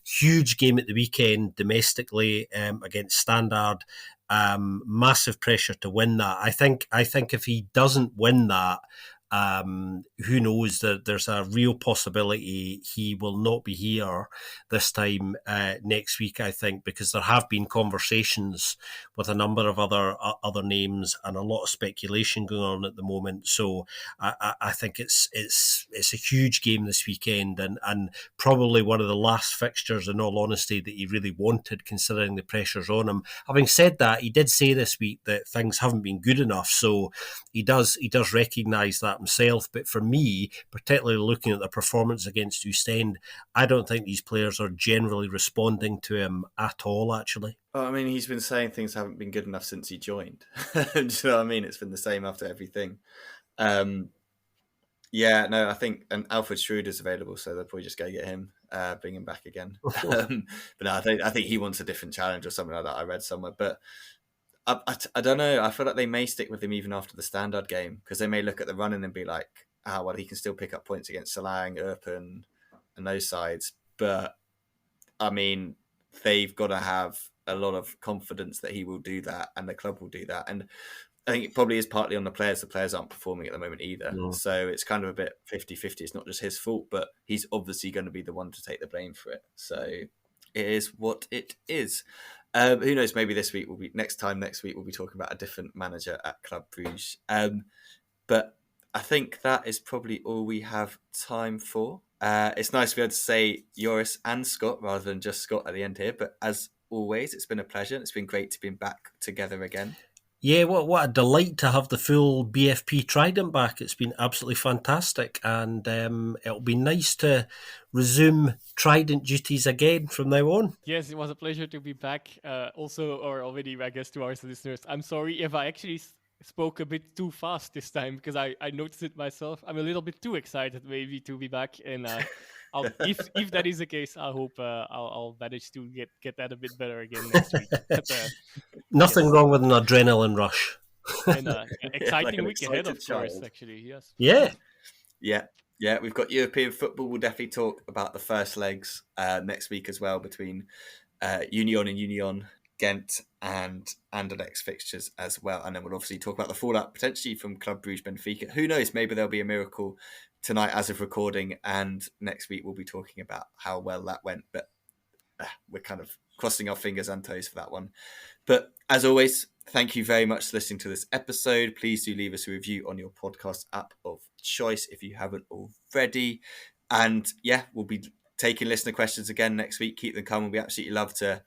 Huge game at the weekend domestically against Standard. Massive pressure to win that. I think if he doesn't win that, who knows, that there's a real possibility he will not be here this time next week, I think, because there have been conversations with a number of other names and a lot of speculation going on at the moment. So I think it's a huge game this weekend, and probably one of the last fixtures, in all honesty, that he really wanted, considering the pressures on him. Having said that, he did say this week that things haven't been good enough, so he does recognise that himself. But for me, particularly looking at the performance against Oostende, I don't think these players are generally responding to him at all, actually. Well, I mean, he's been saying things haven't been good enough since he joined. Do you know what I mean? It's been the same after everything. Yeah, no, I think, and Alfred Schroeder's available, so they'll probably just go get him, bring him back again. But no, I think he wants a different challenge or something like that. I read somewhere, but I don't know. I feel like they may stick with him even after the Standard game, because they may look at the running and be like, well, he can still pick up points against Salang, Erpen, and those sides. But I mean, they've got to have a lot of confidence that he will do that, and the club will do that. And I think it probably is partly on the players. The players aren't performing at the moment either. No. So it's kind of a bit 50-50. It's not just his fault, but he's obviously going to be the one to take the blame for it. So it is what it is. Who knows? Maybe next week we'll be talking about a different manager at Club Brugge. But I think that is probably all we have time for. It's nice to be able to say Joris and Scott rather than just Scott at the end here. But as always, it's been a pleasure. It's been great to be back together again. Yeah, what a delight to have the full BFP Trident back. It's been absolutely fantastic, and it'll be nice to resume Trident duties again from now on. Yes, it was a pleasure to be back. Already, I guess, to our listeners, I'm sorry if I actually spoke a bit too fast this time, because I noticed it myself. I'm a little bit too excited maybe to be back, and if that is the case, I hope I'll manage to get that a bit better again next week. But, Nothing wrong with an adrenaline rush. And exciting week ahead, of course, actually, yes. Yeah, we've got European football. We'll definitely talk about the first legs next week as well, between Union and Union, Ghent and Anderlecht fixtures as well. And then we'll obviously talk about the fallout potentially from Club Brugge Benfica. Who knows, maybe there'll be a miracle tonight as of recording, and next week we'll be talking about how well that went. But we're kind of crossing our fingers and toes for that one. But as always, thank you very much for listening to this episode. Please do leave us a review on your podcast app of choice if you haven't already. And yeah, we'll be taking listener questions again next week. Keep them coming. We absolutely love to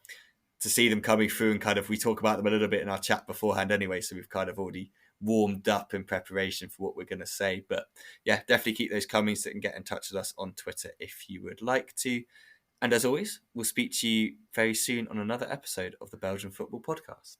see them coming through, and kind of we talk about them a little bit in our chat beforehand anyway, so we've kind of already warmed up in preparation for what we're going to say. But yeah, definitely keep those coming, so you can get in touch with us on Twitter if you would like to. And as always, we'll speak to you very soon on another episode of the Belgian Football Podcast.